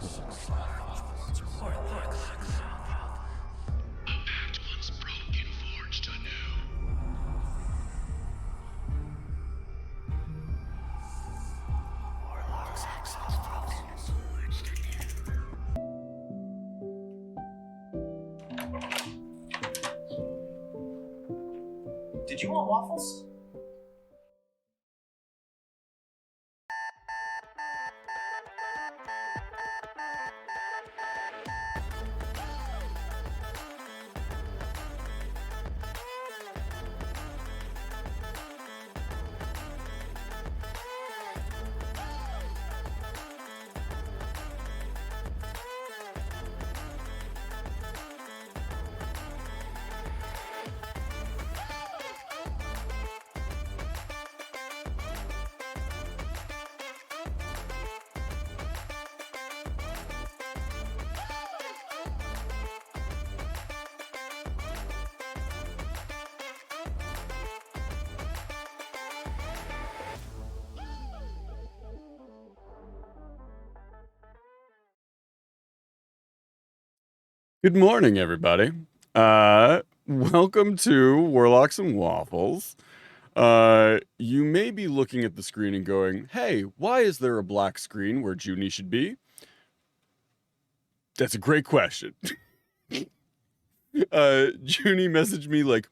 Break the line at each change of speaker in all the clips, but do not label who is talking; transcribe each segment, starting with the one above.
Did you want waffles?
Good morning, everybody. Welcome to Warlocks and Waffles. You may be looking at the screen and going, hey, why is there a black screen where Junie should be? That's a great question. Junie messaged me like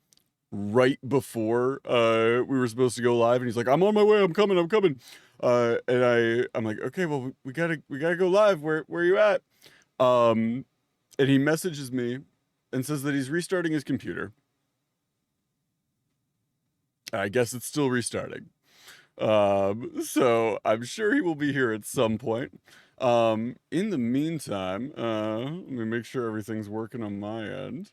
right before we were supposed to go live, and he's like, I'm on my way, I'm coming. And I'm like, okay, well, we gotta go live. Where are you at? And he messages me and says that he's restarting his computer. I guess it's still restarting. So I'm sure he will be here at some point. In the meantime, let me make sure everything's working on my end.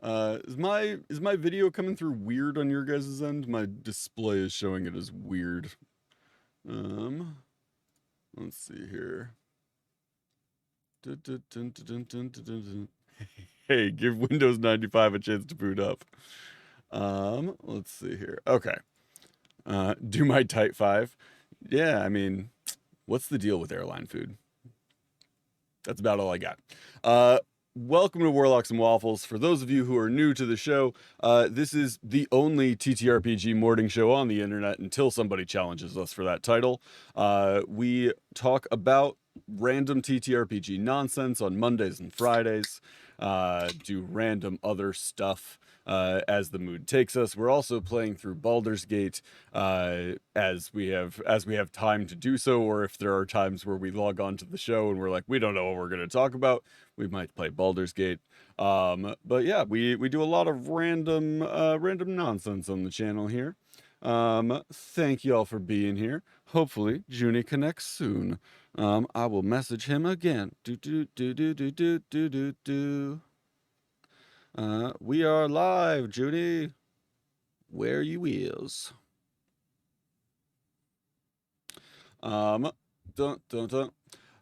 Is my video coming through weird on your guys' end? My display is showing it as weird. Let's see here. Hey, give Windows 95 a chance to boot up. Let's see here. Okay. Do my Type 5. Yeah, I mean, what's the deal with airline food? That's about all I got. Welcome to Warlocks and Waffles. For those of you who are new to the show, this is the only TTRPG morning show on the internet until somebody challenges us for that title. We talk about random TTRPG nonsense on Mondays and Fridays, do random other stuff as the mood takes us. We're also playing through Baldur's Gate as we have time to do so, or if there are times where we log on to the show and we're like, we don't know what we're going to talk about, we might play Baldur's Gate. But yeah, we do a lot of random nonsense on the channel here. Thank you all for being here. Hopefully Junie connects soon. I will message him again. We are live, Junie. Where you is?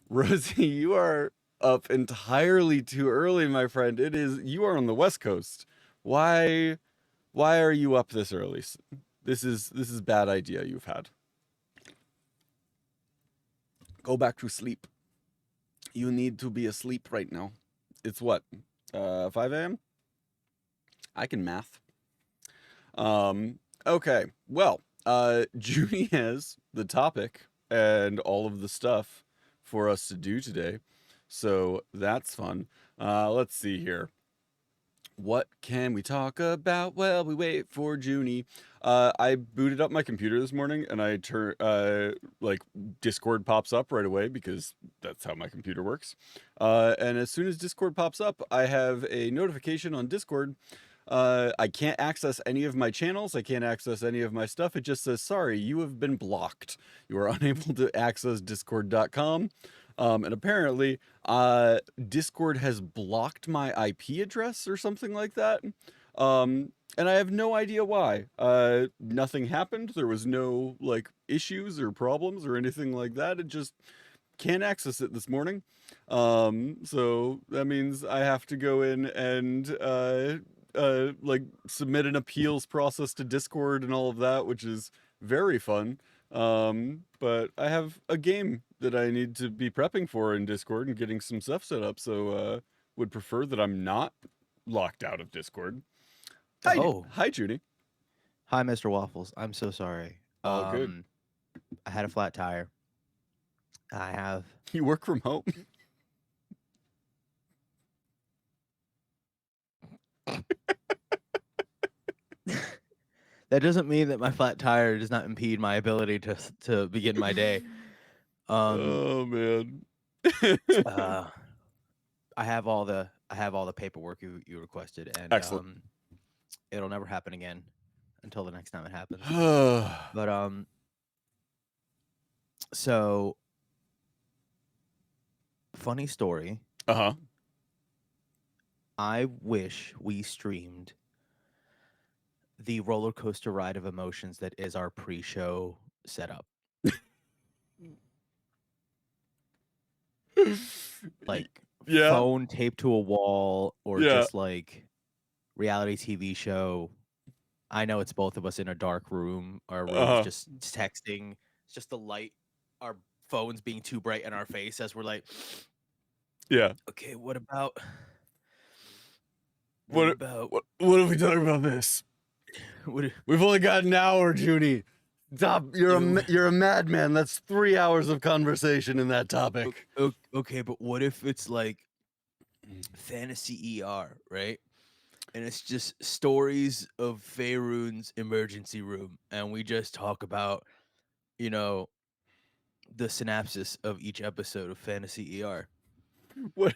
Rosie, you are up entirely too early, my friend. You are on the West Coast. Why are you up this early? This is bad idea you've had. Go back to sleep. You need to be asleep right now. It's what? 5 a.m.? I can math. Okay. Well, Junie has the topic and all of the stuff for us to do today. So that's fun. Let's see here. What can we talk about? Well, we wait for Junie. I booted up my computer this morning and I like Discord pops up right away because that's how my computer works. And as soon as Discord pops up, I have a notification on Discord. I can't access any of my channels. I can't access any of my stuff. It just says, sorry, you have been blocked. You are unable to access discord.com. And apparently, Discord has blocked my IP address or something like that. And I have no idea why. Nothing happened. There was no, like, issues or problems or anything like that. It just can't access it this morning. So that means I have to go in and, like, submit an appeals process to Discord and all of that, which is very fun. But I have a game that I need to be prepping for in Discord and getting some stuff set up. So would prefer that I'm not locked out of Discord.
Oh,
Hi, Judy.
hi, Mr. Waffles. I'm so sorry.
All good.
I had a flat tire. I have.
You work from home.
That doesn't mean that my flat tire does not impede my ability to begin my day.
Oh man.
I have all the paperwork you requested, and
Excellent.
it'll never happen again until the next time it happens.
Uh
But so funny story.
huh.
I wish we streamed the roller coaster ride of emotions that is our pre-show setup. Like
Yeah.
phone taped to a wall, or
Yeah.
just like reality TV show. I know it's both of us in a dark room, our rooms just texting. It's just the light, our phones being too bright in our face as we're like,
Yeah.
okay, what about
What if we talk about this? We've only got an hour, Judy. Stop. You're a madman. That's 3 hours of conversation in that topic.
Okay, but what if it's like fantasy ER, right? And it's just stories of Faerun's emergency room, and we just talk about, the synopsis of each episode of fantasy ER.
What?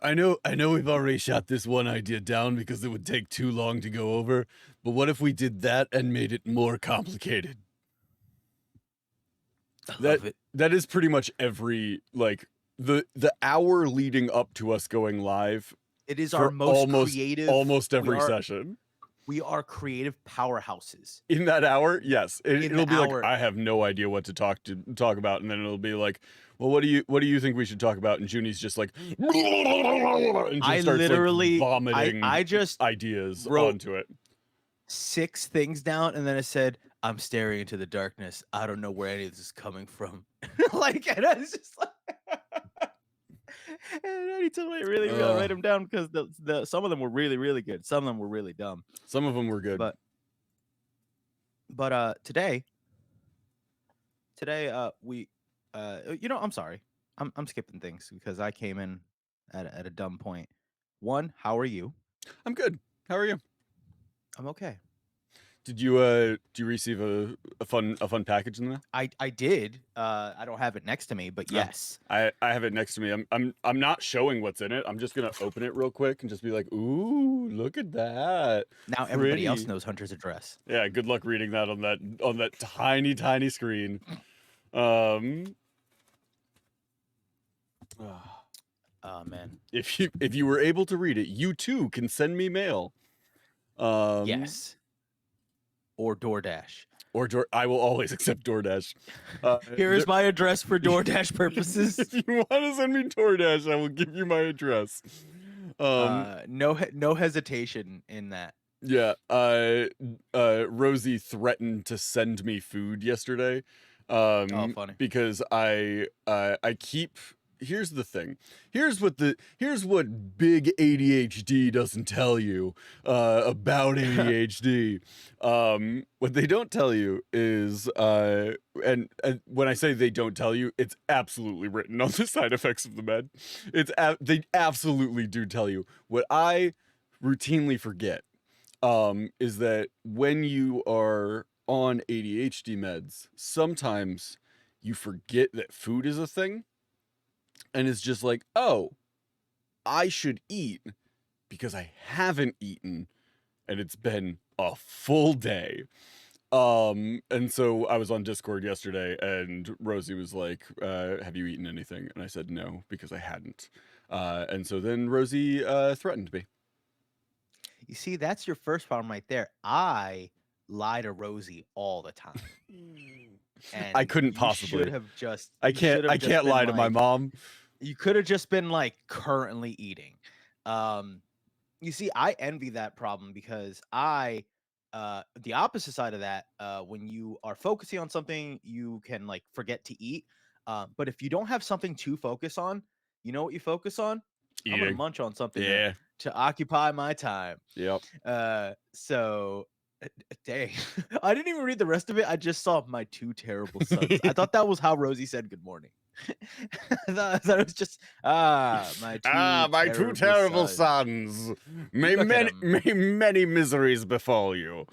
I know we've already shot this one idea down because it would take too long to go over, but what if we did that and made it more complicated?
I love it.
That is pretty much every, like, the hour leading up to us going live.
It is our most creative.
Almost every session.
We are creative powerhouses.
In that hour, yes. It'll be
hour.
Like, I have no idea what to talk about, and then it'll be like, well, what do you think we should talk about? And Junie's just like, and
I
starts
literally
like vomiting
I just
ideas
wrote
onto it.
6 things down, and then it said, I'm staring into the darkness. I don't know where any of this is coming from. Like, and I was just like, and I need to like really write them down, because the some of them were really, really good. Some of them were really dumb.
Some of them were good.
But today we I'm sorry. I'm skipping things because I came in at a dumb point. One, how are you?
I'm good. How are you?
I'm okay.
Did you receive a fun package in there?
I did. I don't have it next to me, but yes.
I have it next to me. I'm not showing what's in it. I'm just gonna open it real quick and just be like, ooh, look at that.
Now everybody else knows Hunter's address.
Yeah, good luck reading that on that tiny screen.
Oh man.
If you were able to read it, you too can send me mail.
Yes. Or DoorDash.
I will always accept DoorDash.
Here is my address for DoorDash purposes.
If you want to send me DoorDash, I will give you my address.
No hesitation in that.
Yeah. Rosie threatened to send me food yesterday.
Funny.
Because I keep. Here's the thing. Here's what big ADHD doesn't tell you about ADHD. What they don't tell you is, and when I say they don't tell you, it's absolutely written on the side effects of the med. They absolutely do tell you. What I routinely forget is that when you are on ADHD meds, sometimes you forget that food is a thing. And it's just like, oh, I should eat because I haven't eaten and it's been a full day. And so I was on Discord yesterday and Rosie was like, have you eaten anything? And I said no, because I hadn't. And so then Rosie threatened me.
You see, that's your first problem right there. I lie to Rosie all the time. And
I couldn't possibly. I can't lie to my mom.
You could have just been like currently eating. You see, I envy that problem because the opposite side of that, when you are focusing on something, you can like forget to eat. But if you don't have something to focus on, you know what you focus on? I'm gonna
Eating.
munch on something
Yeah.
to occupy my time.
Yep.
So dang, I didn't even read the rest of it. I just saw my two terrible sons. I thought that was how Rosie said good morning. I thought it was just my two
terrible
sons.
sons. May
Look at
many miseries befall you.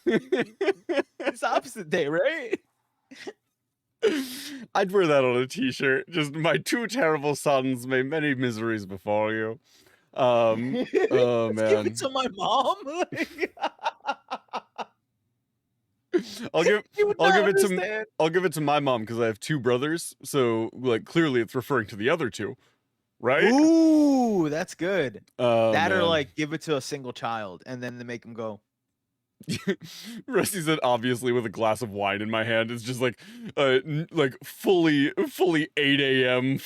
It's opposite day, right?
I'd wear that on a t-shirt. Just my two terrible sons, may many miseries befall you. Oh
Let's give
man.
it to my mom.
I'll give
I'll
it to my mom because I have two brothers, so like clearly it's referring to the other two, right?
Ooh, that's good. That or
Man.
like give it to a single child and then they make them go.
Rusty said, obviously, with a glass of wine in my hand, it's just like fully 8 a.m.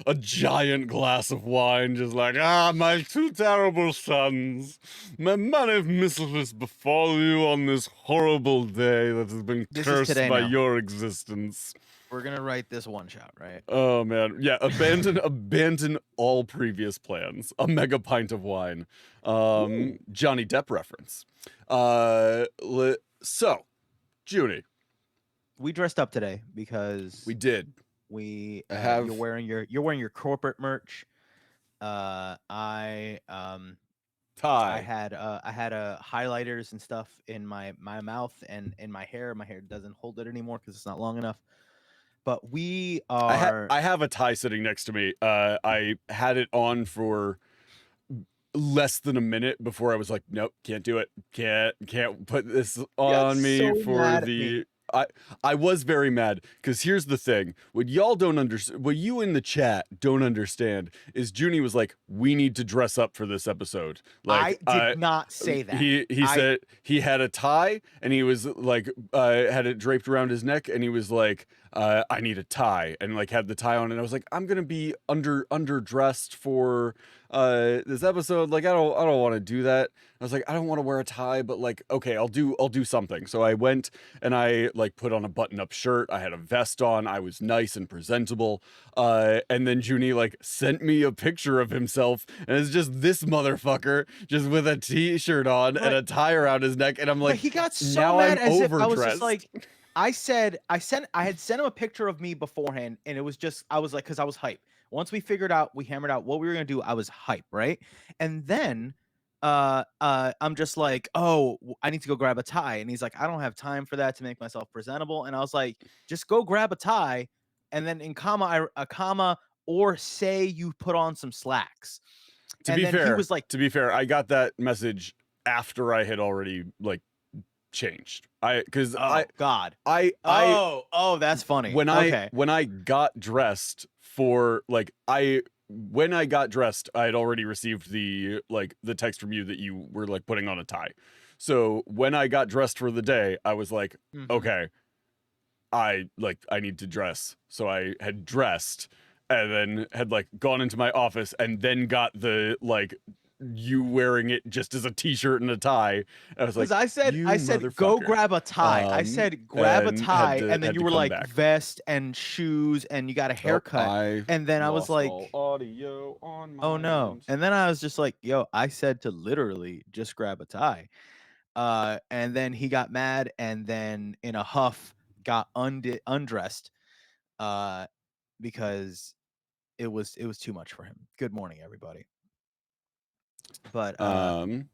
a giant glass of wine, just like, my two terrible sons, may many miseries befall you on this horrible day that has been cursed by your existence.
We're gonna write this one shot, right?
Oh man, yeah. Abandon all previous plans. A mega pint of wine. Johnny Depp reference. So, Junie,
we dressed up today because
we did.
We you're wearing your corporate merch. I had highlighters and stuff in my mouth and in my hair. My hair doesn't hold it anymore because it's not long enough. But we are.
I have a tie sitting next to me. I had it on for less than a minute before I was like, nope, can't do it. Can't put this on me for the. I was very mad because here's the thing: what y'all don't understand, what you in the chat don't understand, is Junie was like, "We need to dress up for this episode." Like,
I did not say that.
He said he had a tie and he was like, had it draped around his neck, and he was like, "I need a tie," and like had the tie on, and I was like, "I'm gonna be underdressed for this episode. Like, I don't want to do that." I was like, I don't want to wear a tie, but like, okay, I'll do something. So I went and I like put on a button-up shirt. I had a vest on. I was nice and presentable. And then Junie like sent me a picture of himself, and it's just this motherfucker just with a t-shirt on and a tie around his neck. And I'm like,
he got so
now
mad
I'm
as
overdressed.
if I was just like, I had sent him a picture of me beforehand, and it was just, I was like, because I was hyped. Once we hammered out what we were gonna do, I was hyped, right? And then I'm just like, oh, I need to go grab a tie. And he's like, I don't have time for that to make myself presentable. And I was like, just go grab a tie. And then in a comma, or say you put on some slacks.
To be fair, I got that message after I had already like changed. That's funny. When I got dressed for like when I got dressed, I had already received the text from you that you were like putting on a tie. So when I got dressed for the day, I was like, okay, I need to dress. So I had dressed and then had like gone into my office and then got the like you wearing it just as a t-shirt and a tie. I was like,
I said, go grab a tie. I said, grab a tie, and then you were like, vest and shoes, and you got a haircut. And then I was like,
audio on my
oh no. And then I was just like, yo, I said to literally just grab a tie. And then he got mad, and then in a huff got undressed, because it was too much for him. Good morning, everybody. But Hunter,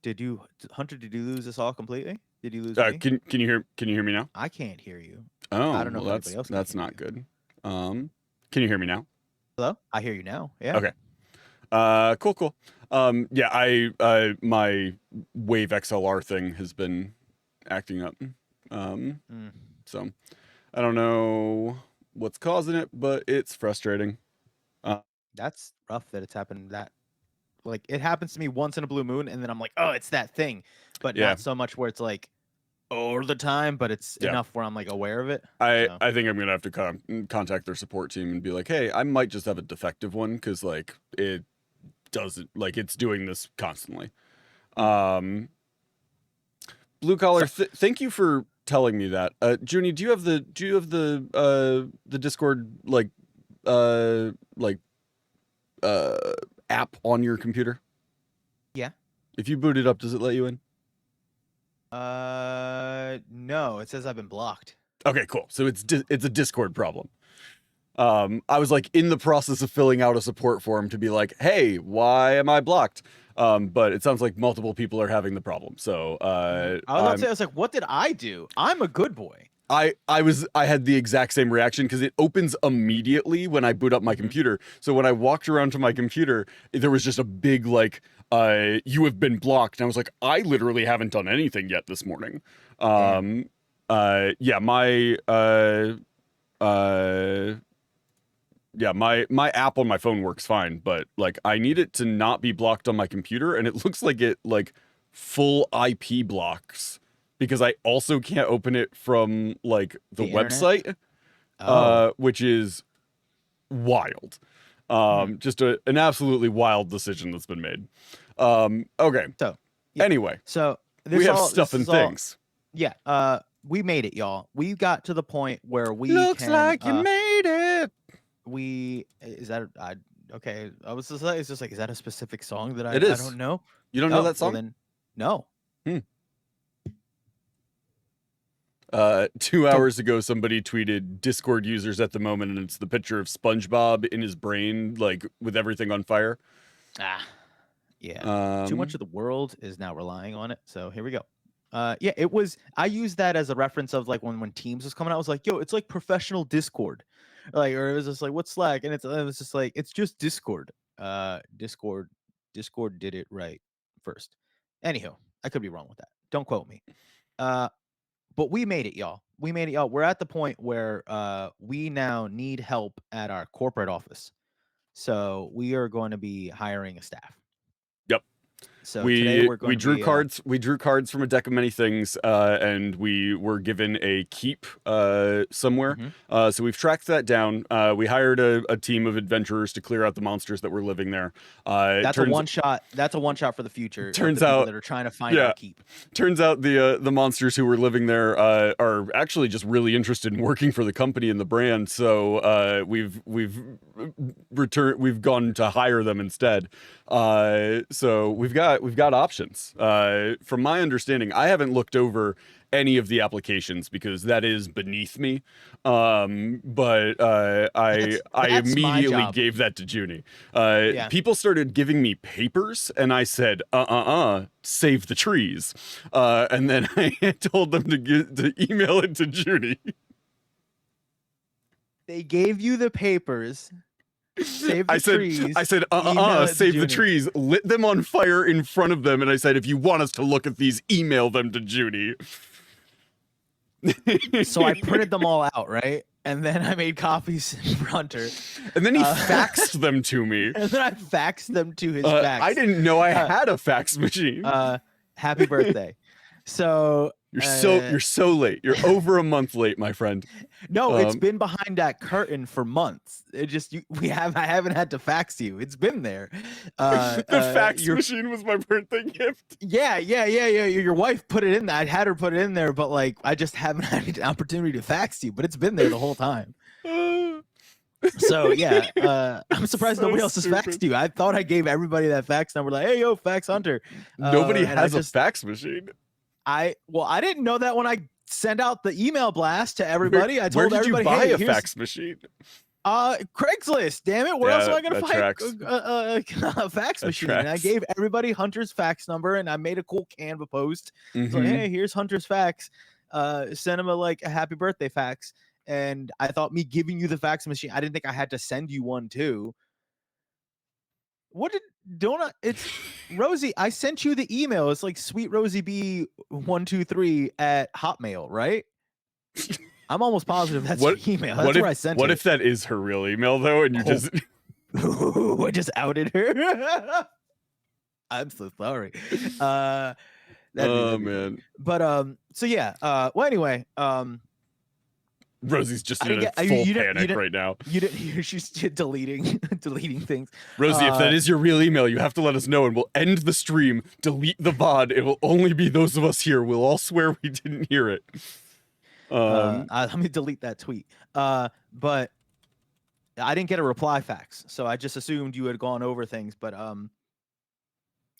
did you lose us all completely? Did you lose me?
Can you hear me now?
I can't hear you.
Oh,
I don't know if anybody else
that's not good. Can you hear me now?
Hello? I hear you now. Yeah.
Okay. Cool. Yeah, my Wave XLR thing has been acting up. So I don't know what's causing it, but it's frustrating.
That's rough that it's happened that. Like, it happens to me once in a blue moon, and then I'm like, oh, it's that thing. But not so much where it's like all the time, but it's enough where I'm like aware of it.
I think I'm gonna have to contact their support team and be like, hey, I might just have a defective one because like it doesn't like it's doing this constantly. Blue collar, thank you for telling me that. Junie, do you have the Discord like app on your computer?
Yeah.
If you boot it up, does it let you in?
No, it says I've been blocked.
Okay, cool. So it's a Discord problem. I was like in the process of filling out a support form to be like, hey, why am I blocked? But it sounds like multiple people are having the problem. So
I was like, what did I do? I'm a good boy.
I had the exact same reaction because it opens immediately when I boot up my computer. So when I walked around to my computer, there was just a big like, you have been blocked. And I was like, I literally haven't done anything yet this morning. Yeah, my my app on my phone works fine, but like I need it to not be blocked on my computer, and it looks like it like full IP blocks because I also can't open it from like the website, which is wild. Just an absolutely wild decision that's been made. Okay.
So yeah.
Anyway,
so
we have stuff and things.
Yeah. We made it, y'all. We got to the point where we
looks like you made it.
Okay? I was just like, it's just like, is that a specific song that I don't know?
You don't know that song?
Well, then, no.
2 hours ago, somebody tweeted Discord users at the moment, and it's the picture of SpongeBob in his brain, like with everything on fire.
Yeah. Too much of the world is now relying on it. So here we go. Yeah, it was. I used that as a reference of like when Teams was coming out. I was like, yo, it's like professional Discord, like, or it was just like, what's Slack? And it was just like, it's just Discord. Discord did it right first. Anyhow, I could be wrong with that. Don't quote me. But we made it, y'all. We made it, y'all. We're at the point where we now need help at our corporate office. So we are going to be hiring a staff.
Yep.
So
we drew cards. We drew cards from a deck of many things, and we were given a keep somewhere. So we've tracked that down. We hired a team of adventurers to clear out the monsters that were living there.
That's a one shot. That's a one shot for the future.
Turns out
that are trying to find our keep.
Turns out the monsters who were living there are actually just really interested in working for the company and the brand. So we've gone to hire them instead. So we've got options. From my understanding, I haven't looked over any of the applications because that is beneath me. But I immediately gave that to Junie. People started giving me papers, and I said, save the trees. And then I told them to email it to Junie.
They gave you the papers. Save the trees.
I said, save the trees, lit them on fire in front of them, and I said, if you want us to look at these, email them to Junie.
So I printed them all out, right? And then I made copies for Hunter.
And then he faxed them to me.
And then I faxed them to his fax.
I didn't know I had a fax machine.
Happy birthday. So
you're so late. You're over a month late, my friend.
No, it's been behind that curtain for months. It just I haven't had to fax you. It's been there.
The fax machine was my birthday gift.
Yeah. Your wife put it in there. I had her put it in there, but like I just haven't had an opportunity to fax you. But it's been there the whole time. So yeah, I'm surprised nobody else has faxed you. I thought I gave everybody that fax number. Like, hey, yo, fax Hunter.
Nobody has a fax machine.
I didn't know that when I sent out the email blast to everybody. I told everybody,
where did you
hey,
buy a fax machine?
Craigslist. Damn it! Where else am I gonna find a fax machine? And I gave everybody Hunter's fax number, and I made a cool Canva post. It's like, hey, here's Hunter's fax. Send him a happy birthday fax. And I thought me giving you the fax machine, I didn't think I had to send you one too. It's Rosie. I sent you the email. It's like Sweet Rosie B123 at Hotmail, right? I'm almost positive that's your email. That's where I sent it.
What if that is her real email though, and you just
I just outed her? I'm so sorry.
Man.
But so yeah. Well, anyway.
Rosie's just in a full panic right now.
She's deleting things.
Rosie, if that is your real email, you have to let us know, and we'll end the stream, delete the VOD. It will only be those of us here. We'll all swear we didn't hear it.
Let me delete that tweet. But I didn't get a reply fax, so I just assumed you had gone over things. But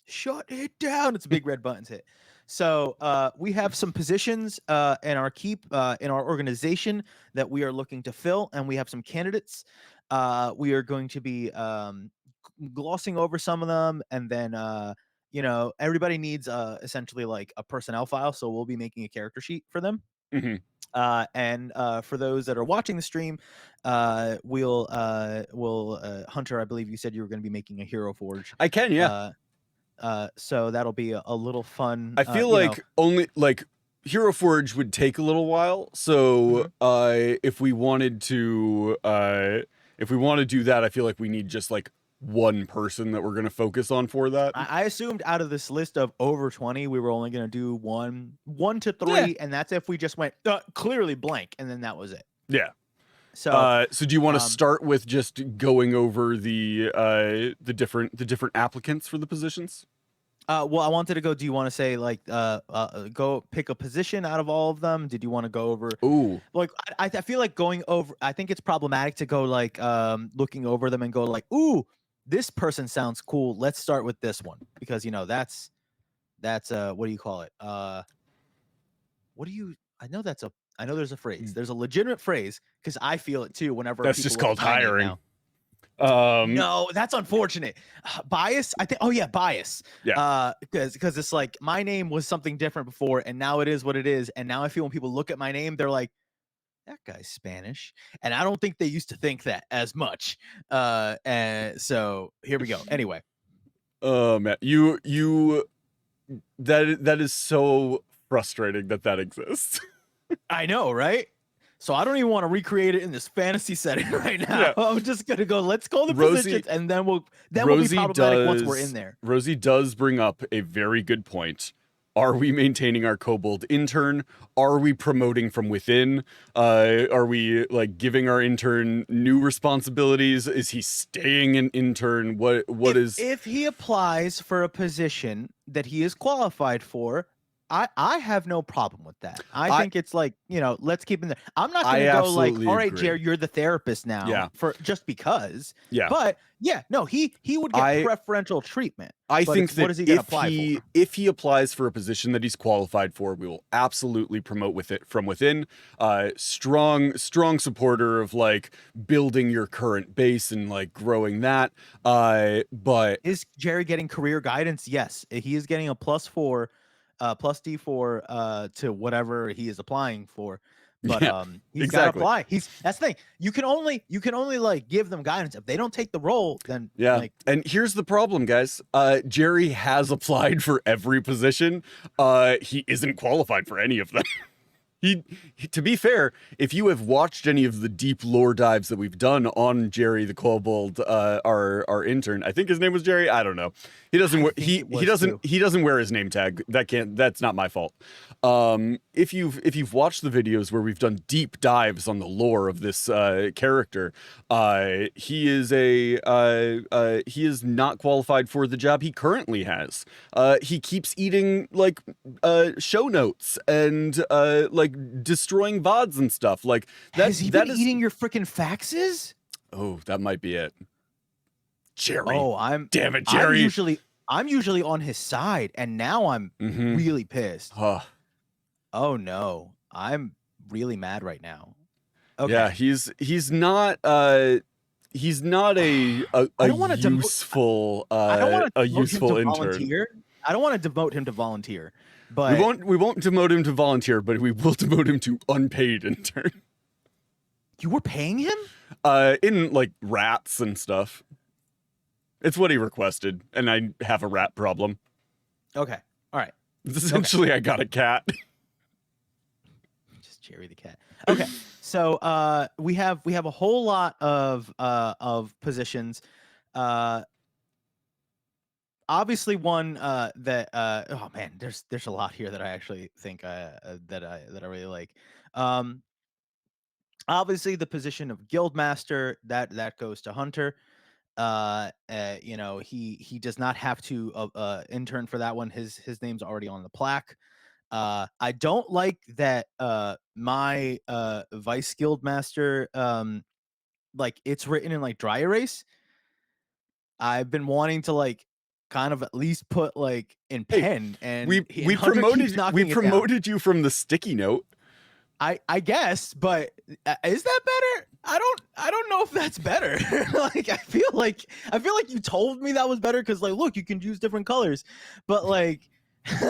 shut it down. It's a big red buttons hit. So we have some positions in our in our organization that we are looking to fill, and we have some candidates. We are going to be glossing over some of them, and then everybody needs essentially like a personnel file, so we'll be making a character sheet for them.
Mhm.
And for those that are watching the stream, we'll Hunter, I believe you said you were going to be making a Hero Forge.
I can, yeah.
So that'll be a little fun.
I feel like only like Hero Forge would take a little while. So if we wanted to do that, I feel like we need just like one person that we're gonna focus on for that.
I assumed out of this list of over 20, we were only gonna do one to three,
Yeah.
and that's if we just went clearly blank, and then that was it.
Yeah.
So
so do you want to start with just going over the different applicants for the positions?
Well, I wanted to go. Do you want to say like go pick a position out of all of them? Did you want to go over?
Ooh,
Like I feel like going over. I think it's problematic to go like looking over them and go like, ooh, this person sounds cool. Let's start with this one because that's what do you call it? What do you? I know there's a phrase. There's a legitimate phrase because I feel it too. Whenever
that's
people
just
look
called
at my name
hiring.
now.
No,
that's unfortunate. Bias, I think. Oh yeah, bias.
Yeah.
Because it's like my name was something different before, and now it is what it is. And now I feel when people look at my name, they're like, "That guy's Spanish," and I don't think they used to think that as much. And so here we go. Anyway.
Oh man, that is so frustrating that exists.
I know, right? So I don't even want to recreate it in this fantasy setting right now.
Yeah.
I'm just gonna go. Let's call the
Rosie-
positions, and then we'll be
Rosie
problematic once we're in there.
Rosie does bring up a very good point. Are we maintaining our kobold intern? Are we promoting from within? Are we like giving our intern new responsibilities? Is he staying an intern?
If he applies for a position that he is qualified for, I have no problem with that. I think it's like, let's keep him there. I'm not going to go like,
absolutely
all right,
agree.
Jared, you're the therapist now.
Yeah.
For just because.
Yeah.
But yeah, no, he would get preferential treatment.
I
But
think
it's
that
what does he gotta apply for?
if he applies for a position that he's qualified for, we will absolutely promote with it from within. Strong supporter of like building your current base and like growing that. But
Is Jerry getting career guidance? Yes, he is getting a +4, +D4 to whatever he is applying for. But
Yeah,
he's got to
exactly.
apply. That's the thing. You can only like give them guidance. If they don't take the role, then
yeah.
like
And here's the problem, guys. Jerry has applied for every position. He isn't qualified for any of them. He, to be fair, if you have watched any of the deep lore dives that we've done on Jerry the Kobold, our intern, I think his name was Jerry. I don't know. He doesn't wear he doesn't wear his name tag. That's not my fault. If you've watched the videos where we've done deep dives on the lore of this character, he is not qualified for the job he currently has. He keeps eating like show notes and like destroying VODs and stuff. Like that.
has he been eating your freaking faxes?
Oh, that might be it. Jerry.
Oh,
damn it, Jerry.
I'm usually on his side, and now I'm really pissed. Oh no, I'm really mad right now. Okay.
Yeah, he's not a useful intern.
I don't want to devote him to volunteer, but
we won't demote him to volunteer, but we will demote him to unpaid intern.
You were paying him?
In like rats and stuff. It's what he requested, and I have a rat problem.
Okay. All right.
Essentially, I got a cat.
Just Jerry the cat. Okay. So we have a whole lot of positions. Obviously one that oh man, there's a lot here that I actually think that I really like. Obviously the position of guildmaster that goes to Hunter. He does not have to intern for that one. His name's already on the plaque. I don't like that my Vice Guild Master like it's written in like dry erase. I've been wanting to like kind of at least put like in
Hey,
pen, and
we
Hunter keeps
promoted
knocking it down.
you from the sticky note.
I guess, but is that better? I don't know if that's better. Like I feel like you told me that was better because like look, you can use different colors, but like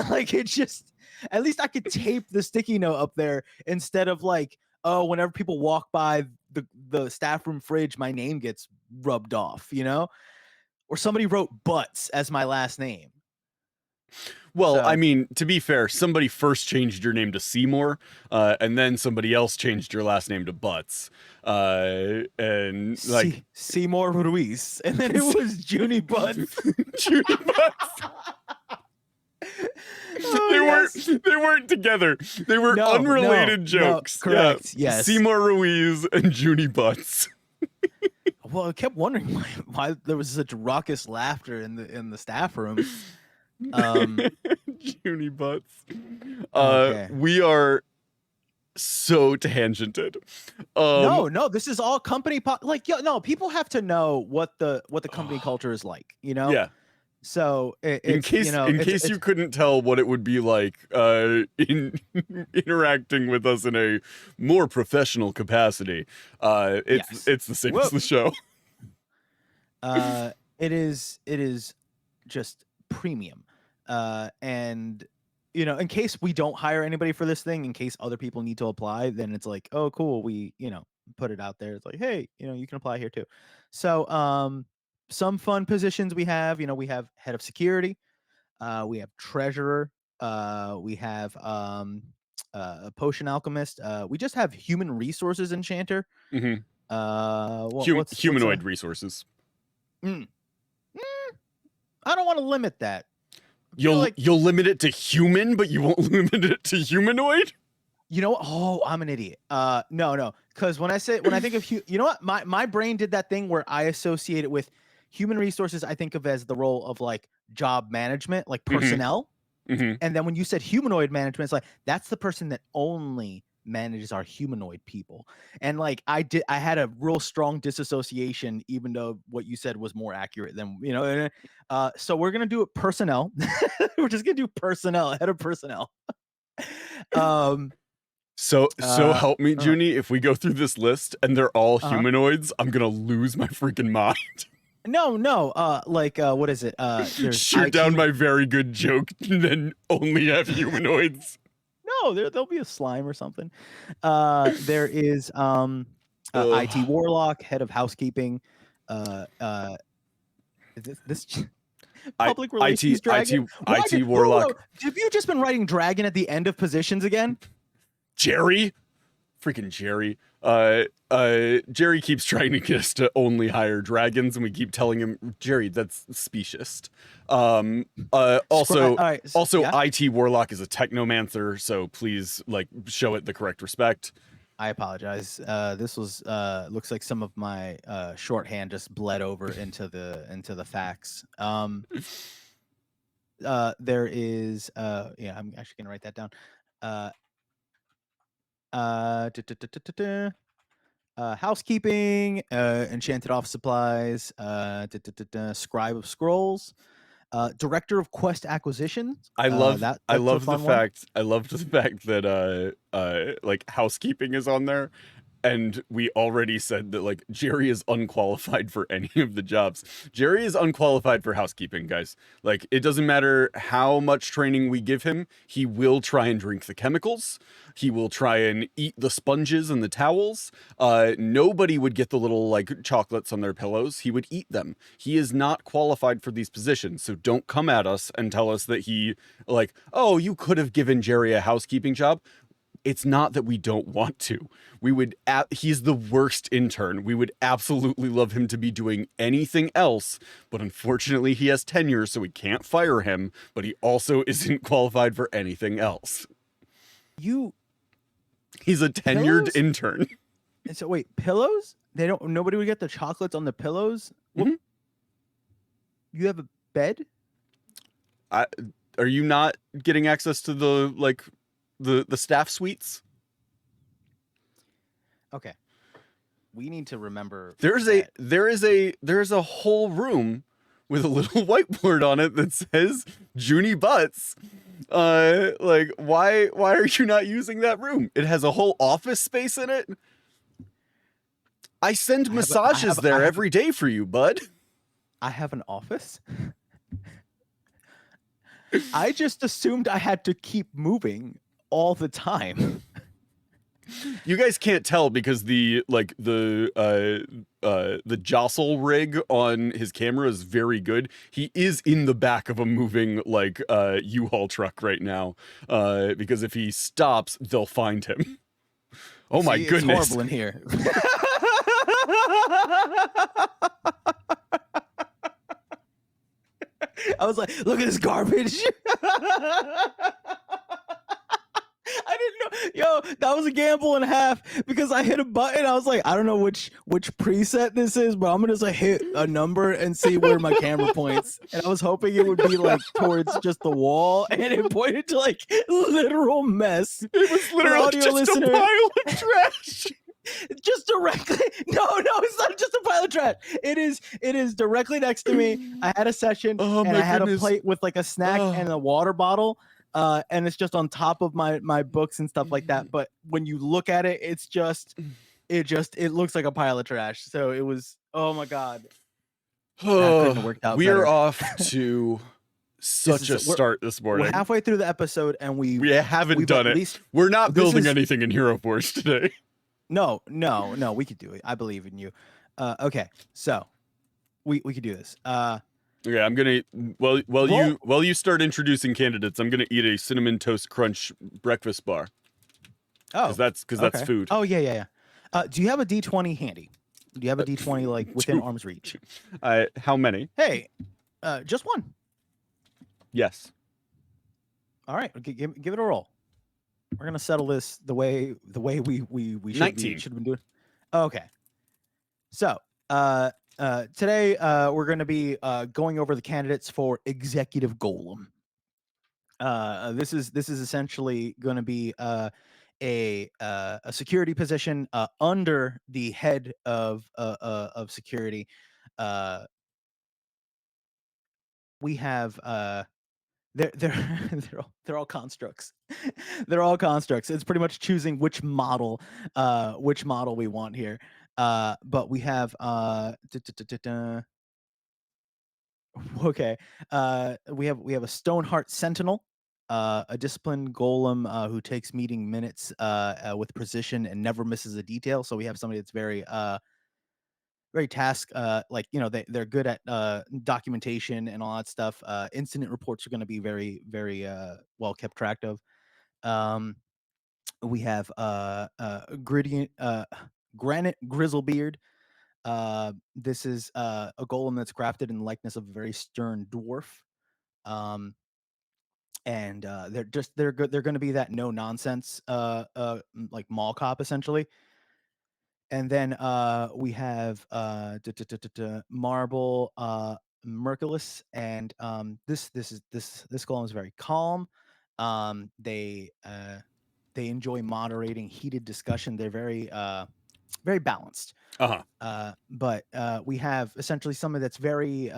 like it's just at least I could tape the sticky note up there instead of like, oh, whenever people walk by the staff room fridge, my name gets rubbed off, you know, or somebody wrote butts as my last name.
Well,
So-
I mean, to be fair, somebody first changed your name to Seymour, and then somebody else changed your last name to Butts. And like
Seymour Ruiz, and then it was Junie Butts.
Judy Butts.
Oh,
They weren't together. They were
No,
unrelated
no,
jokes.
correct,
Yeah.
yes.
Seymour Ruiz and Junie Butts.
Well, I kept wondering why there was such raucous laughter in the staff room.
Junie Butts.
Okay.
We are so tangented.
No, this is all company like no, people have to know what the company culture is like, you know?
Yeah.
So
In case
it's,
you couldn't tell what it would be like in interacting with us in a more professional capacity,
Yes.
it's the same as the show.
it is just premium. And you know, in case we don't hire anybody for this thing, in case other people need to apply, then it's like, oh cool, we, you know, put it out there. It's like, hey, you know, you can apply here too. So some fun positions we have, you know, we have head of security, we have treasurer, we have a potion alchemist, we just have human resources enchanter.
Mm-hmm.
What's
humanoid resources.
I don't want to limit that.
You'll limit it to human, but you won't limit it to humanoid?
You know what? Oh, I'm an idiot. No. Because when I think of you know what? My brain did that thing where I associate it with human resources. I think of as the role of like job management, like personnel.
Mm-hmm.
And then when you said humanoid management, it's like that's the person that only manages our humanoid people. And like I had a real strong disassociation, even though what you said was more accurate than, you know. So we're gonna do it personnel. We're just gonna do personnel, head of personnel.
So help me, Junie, if we go through this list and they're all humanoids, I'm gonna lose my freaking mind.
No. What is it? There's
Shoot
IT.
down my very good joke and then only have humanoids.
No, there'll be a slime or something. There is IT warlock, head of housekeeping. This public relations dragon.
IT warlock.
Whoa. Have you just been writing dragon at the end of positions again?
Freaking Jerry. Jerry keeps trying to get us to only hire dragons, and we keep telling him, Jerry, that's speciest. Also,
yeah?
IT warlock is a technomancer, so please like show it the correct respect.
I apologize. This was looks like some of my shorthand just bled over into the facts. There is I'm actually gonna write that down. Housekeeping, enchanted office supplies, scribe of scrolls, director of quest acquisitions.
I love
that.
I loved the fact that like housekeeping is on there. And we already said that like Jerry is unqualified for any of the jobs. Jerry is unqualified for housekeeping, guys. Like it doesn't matter how much training we give him, he will try and drink the chemicals. He will try and eat the sponges and the towels. Nobody would get the little like chocolates on their pillows. He would eat them. He is not qualified for these positions. So don't come at us and tell us that he like, oh, you could have given Jerry a housekeeping job. It's not that we don't want to. He's the worst intern. We would absolutely love him to be doing anything else, but unfortunately he has tenure, so we can't fire him, but he also isn't qualified for anything else. He's a tenured intern.
And so wait, pillows? Nobody would get the chocolates on the pillows?
Mm-hmm.
You have a bed?
are you not getting access to the like the staff suites?
Okay. We need to remember
There's a whole room with a little whiteboard on it that says Junie Butts. Like why are you not using that room? It has a whole office space in it. I send massages there every day for you, bud.
I have an office. I just assumed I had to keep moving all the time.
You guys can't tell because the jostle rig on his camera is very good. He is in the back of a moving U-Haul truck right now. Because if he stops, they'll find him. Oh my goodness.
It's horrible in here. I was like, look at this garbage. I didn't know. Yo, that was a gamble and a half because I hit a button. I was like, I don't know which preset this is, but I'm gonna just hit a number and see where my camera points. And I was hoping it would be like towards just the wall, and it pointed to like literal mess.
It was literally just a pile of trash.
Just directly. No, it's not just a pile of trash. It is directly next to me. I had a session and I had a plate with like a snack and a water bottle. And it's just on top of my books and stuff like that. But when you look at it, it looks like a pile of trash. So it was, oh my God. That couldn't have worked out
we
better.
are off to such a start this morning.
We're halfway through the episode and we
haven't done it. We're not building anything in Hero Forge today.
No, we could do it. I believe in you. Okay, so we could do this.
Okay, I'm gonna while you start introducing candidates, I'm gonna eat a cinnamon toast crunch breakfast bar.
Oh,
because that's food.
Oh yeah. Do you have a D20 handy? Do you have a D20 like within arm's reach?
How many?
Hey, just one.
Yes.
All right, give it a roll. We're gonna settle this the way we should have been doing. Okay. So today we're gonna be going over the candidates for Executive Golem. This is essentially going to be a security position under the head of security. We have they're all constructs. They're all constructs. It's pretty much choosing which model we want here. But we have okay. We have a Stoneheart Sentinel, a disciplined golem who takes meeting minutes with precision and never misses a detail. So we have somebody that's very task they're good at documentation and all that stuff. Incident reports are going to be very well kept track of. We have Granite Grizzlebeard. This is a golem that's crafted in the likeness of a very stern dwarf. And they're good. They're going to be that no nonsense like mall cop essentially. And then we have Marble Merciless, and this golem is very calm. They enjoy moderating heated discussion. They're very balanced. But we have essentially somebody that's very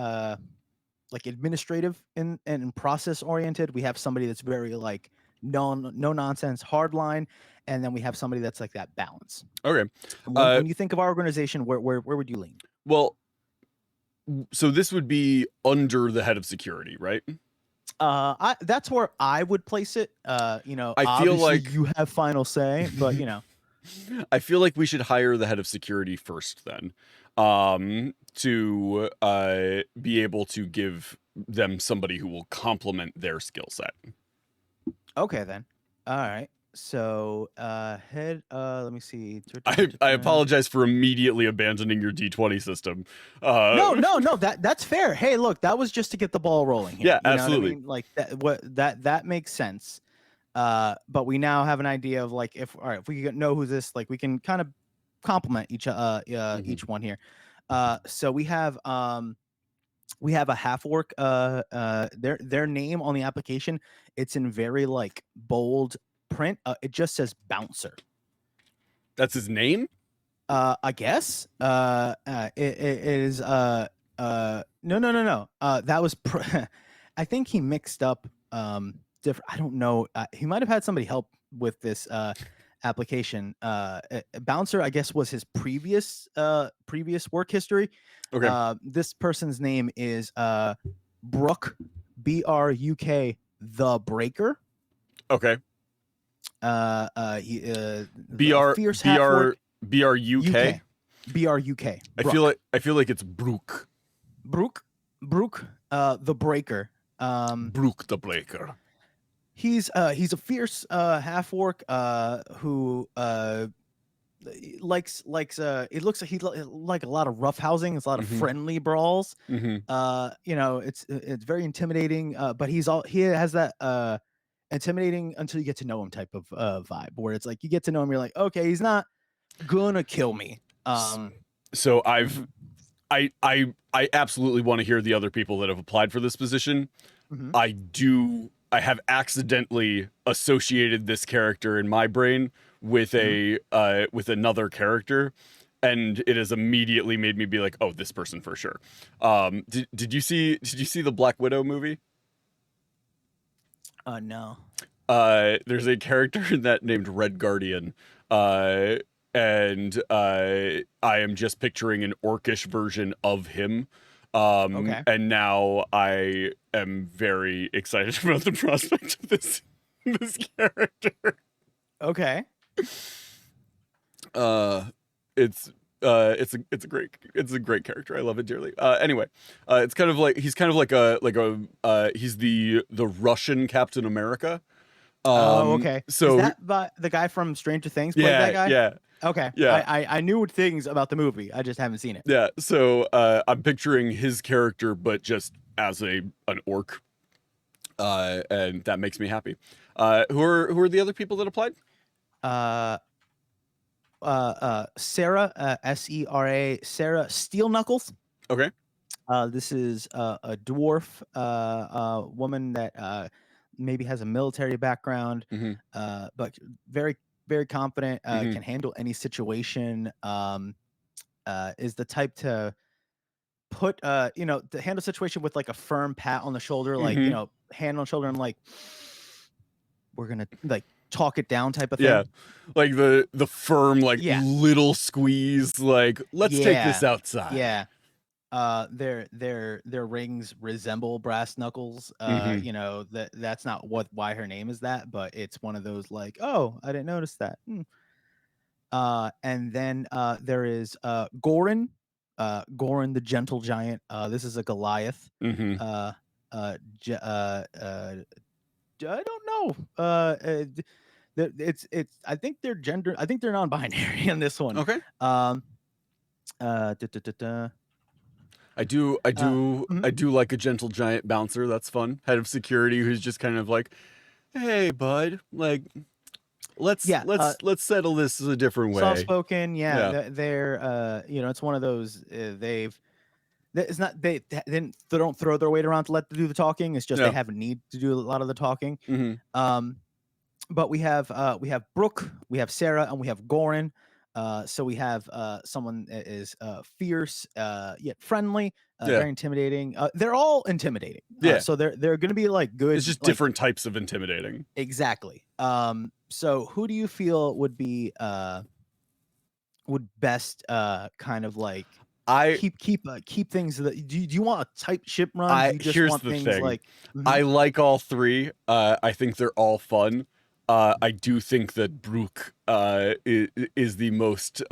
like administrative and process oriented. We have somebody that's very like no nonsense hardline, and then we have somebody that's like that balance.
Okay.
When you think of our organization, where would you lean?
Well, so this would be under the head of security, right?
That's where I would place it. I feel like you have final say, but
I feel like we should hire the head of security first, then, to be able to give them somebody who will complement their skill set.
Okay, then. All right. So, head. Let me see.
I apologize for immediately abandoning your D20 system.
No. That's fair. Hey, look, that was just to get the ball rolling here.
Yeah, absolutely.
I mean? Like that makes sense. But we now have an idea of like if we know who this, like we can kind of complement each one here. So we have We have a half orc. Their name on the application, it's in very like bold print. It just says bouncer.
That's his name?
I guess. It is. No. That was. I think he mixed up. Different. I don't know. He might have had somebody help with this. Application. Bouncer, I guess, was his previous work history.
Okay.
This person's name is Brook, Bruk, the Breaker.
Okay.
BR fierce half orc.
BRUK.
BRUK.
I feel like it's Brook.
Brook, the Breaker.
Brook the Breaker.
He's a fierce half orc who likes it looks like he like a lot of rough housing. It's a lot of friendly brawls. It's very intimidating. But he has that intimidating until you get to know him type of vibe, where it's like you get to know him, you're like, okay, he's not gonna kill me.
So I absolutely want to hear the other people that have applied for this position. I have accidentally associated this character in my brain with with another character, and it has immediately made me be like, oh, this person for sure. Did you see the Black Widow movie?
No.
There's a character in that named Red Guardian. And I am just picturing an orcish version of him.
Okay.
And now I am very excited about the prospect of this character.
Okay.
It's a great character. I love it dearly. Anyway, it's kind of like he's he's the Russian Captain America.
Okay.
So
is that the guy from Stranger Things played that guy?
Yeah.
Okay.
Yeah.
I knew things about the movie. I just haven't seen it.
Yeah. So I'm picturing his character, but just as an orc. And that makes me happy. Who are the other people that applied?
Sarah, Sera, Sarah Steel Knuckles.
Okay.
This is a dwarf woman that maybe has a military background, but very, very confident, can handle any situation, is the type to put, to handle a situation with like a firm pat on the shoulder, like, hand on the shoulder and like, we're going to like talk it down type of thing.
Yeah. Like the firm, like little squeeze, like, let's take this outside.
Yeah. Their rings resemble brass knuckles. That's not why her name is that, but it's one of those like, oh, I didn't notice that. And then there is Gorin, the gentle giant. This is a Goliath. I don't know. It's I think they're non-binary in this one.
Okay. I do like a gentle giant bouncer. That's fun. Head of security who's just kind of like, hey, bud, like, let's settle this a different way.
Soft spoken, they're it's one of those they don't throw their weight around to let them do the talking. It's just they have a need to do a lot of the talking. But we have Brooke, we have Sarah, and we have Gorin. So we have someone that is fierce, yet friendly, very intimidating. They're all intimidating. So they're going to be like good.
It's just different types of intimidating.
Exactly. So who do you feel would be would best kind of like keep things that do you want a tight ship run? Do you just
here's
want
the
things
thing.
like
I like all three. I think they're all fun. I do think that Brooke is the most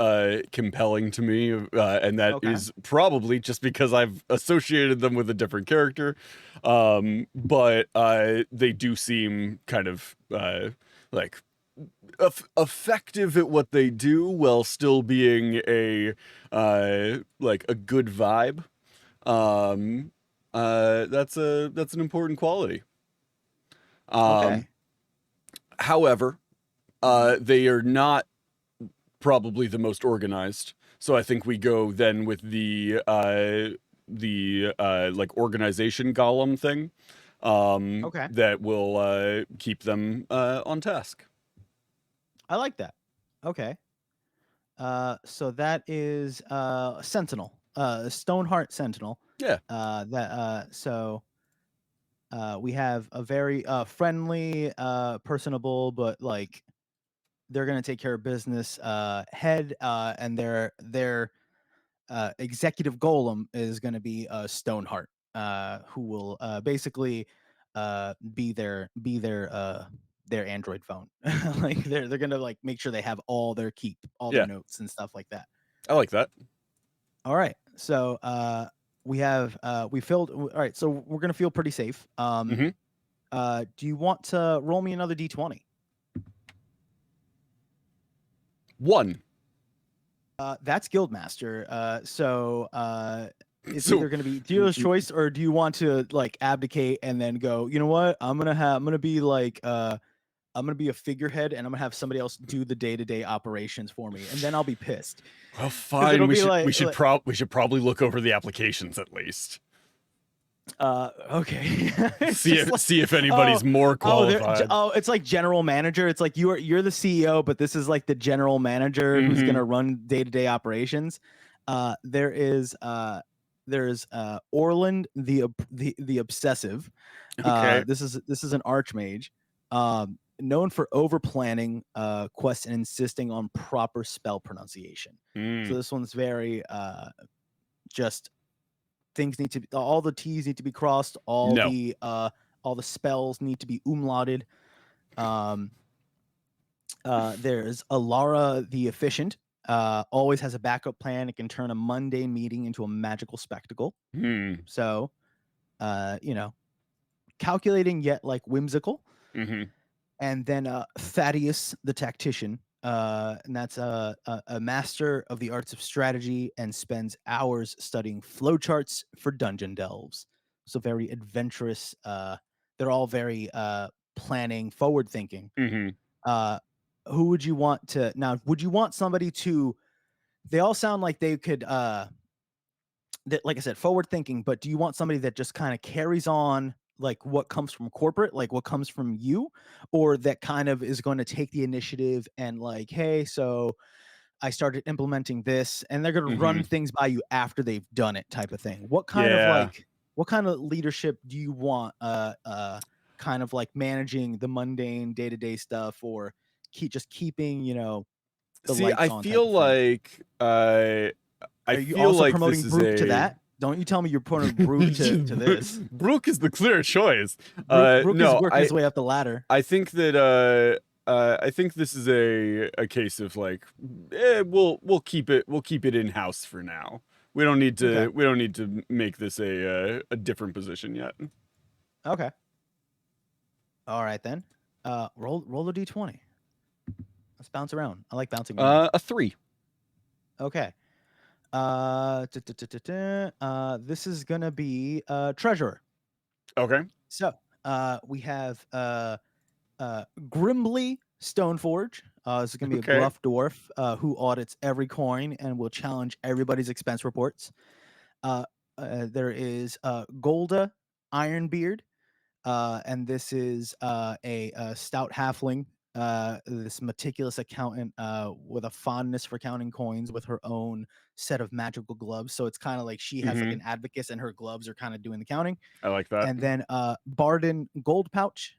compelling to me, and that is probably just because I've associated them with a different character. But they do seem kind of like effective at what they do while still being a good vibe. That's an important quality. However, they are not probably the most organized. So I think we go then with the like organization golem thing.
Okay.
That will keep them on task.
I like that. Okay. So that is Sentinel, Stoneheart Sentinel.
Yeah.
We have a very friendly, personable, but like they're gonna take care of business head, and their executive golem is gonna be Stoneheart, who will basically be their android phone. Like they're gonna like make sure they have all their
Yeah.
their notes and stuff like that.
I like that.
All right. So we filled. All right. So we're gonna feel pretty safe.
Mhm.
Do you want to roll me another d20?
1.
That's Guildmaster. It's
So-
either gonna be dealer's choice, or do you want to like abdicate and then go? You know what? I'm gonna be like I'm gonna be a figurehead, and I'm gonna have somebody else do the day-to-day operations for me, and then I'll be pissed.
Well, fine.
it'll
We
be
should
like-
we should
like-
we should probably look over the applications at least.
Okay. It's
See
just
if
like-
see if anybody's more
they're-
qualified.
it's like general manager. It's like you're the CEO, but this is like the general manager who's
Mhm.
gonna run day-to-day operations. There's Orland the obsessive.
Okay.
This is an archmage, known for over planning quests and insisting on proper spell pronunciation.
Mm.
So this one's very just things need to be, all the T's need to be crossed, all
No.
the spells need to be umlauted. There's Alara the efficient, always has a backup plan. It can turn a mundane meeting into a magical spectacle.
Hmm.
So calculating yet like whimsical.
Mhm.
And then Thaddeus the tactician, and that's a master of the arts of strategy and spends hours studying flowcharts for dungeon delves. So very adventurous. They're all very planning, forward thinking.
Mhm.
Who would you want to now? Would you want somebody to? They all sound like they could. That, like I said, forward thinking. But do you want somebody that just kind of carries on like what comes from corporate, like what comes from you, or that kind of is going to take the initiative and like, hey, so I started implementing this, and they're going to run things by you after they've done it, type of thing. What kind of leadership do you want? Kind of like managing the mundane day-to-day stuff, or keeping the
See,
lights
I
on type
feel
of thing?
like I
Are you
feel
also
like
promoting
this is
Brooke to
a-
that? Don't you tell me you're promoting Brooke to this.
Brooke is the clear choice.
Brooke is
no,
working his way up the ladder.
I think that I think this is a case of like, we'll keep it in house for now. We don't need to
Okay.
make this a different position yet.
Okay. All right then. Roll a d20. Let's bounce around. I like bouncing around.
A 3.
Okay. This is gonna be treasurer.
Okay.
So we have Grimly Stoneforge. This is gonna be a
Okay.
gruff dwarf who audits every coin and will challenge everybody's expense reports. There is Golda Ironbeard, and this is a stout halfling, this meticulous accountant with a fondness for counting coins with her own set of magical gloves. So it's kind of like she has like an advocate, and her gloves are kind of doing the counting.
I like that.
And then Barden Gold Pouch.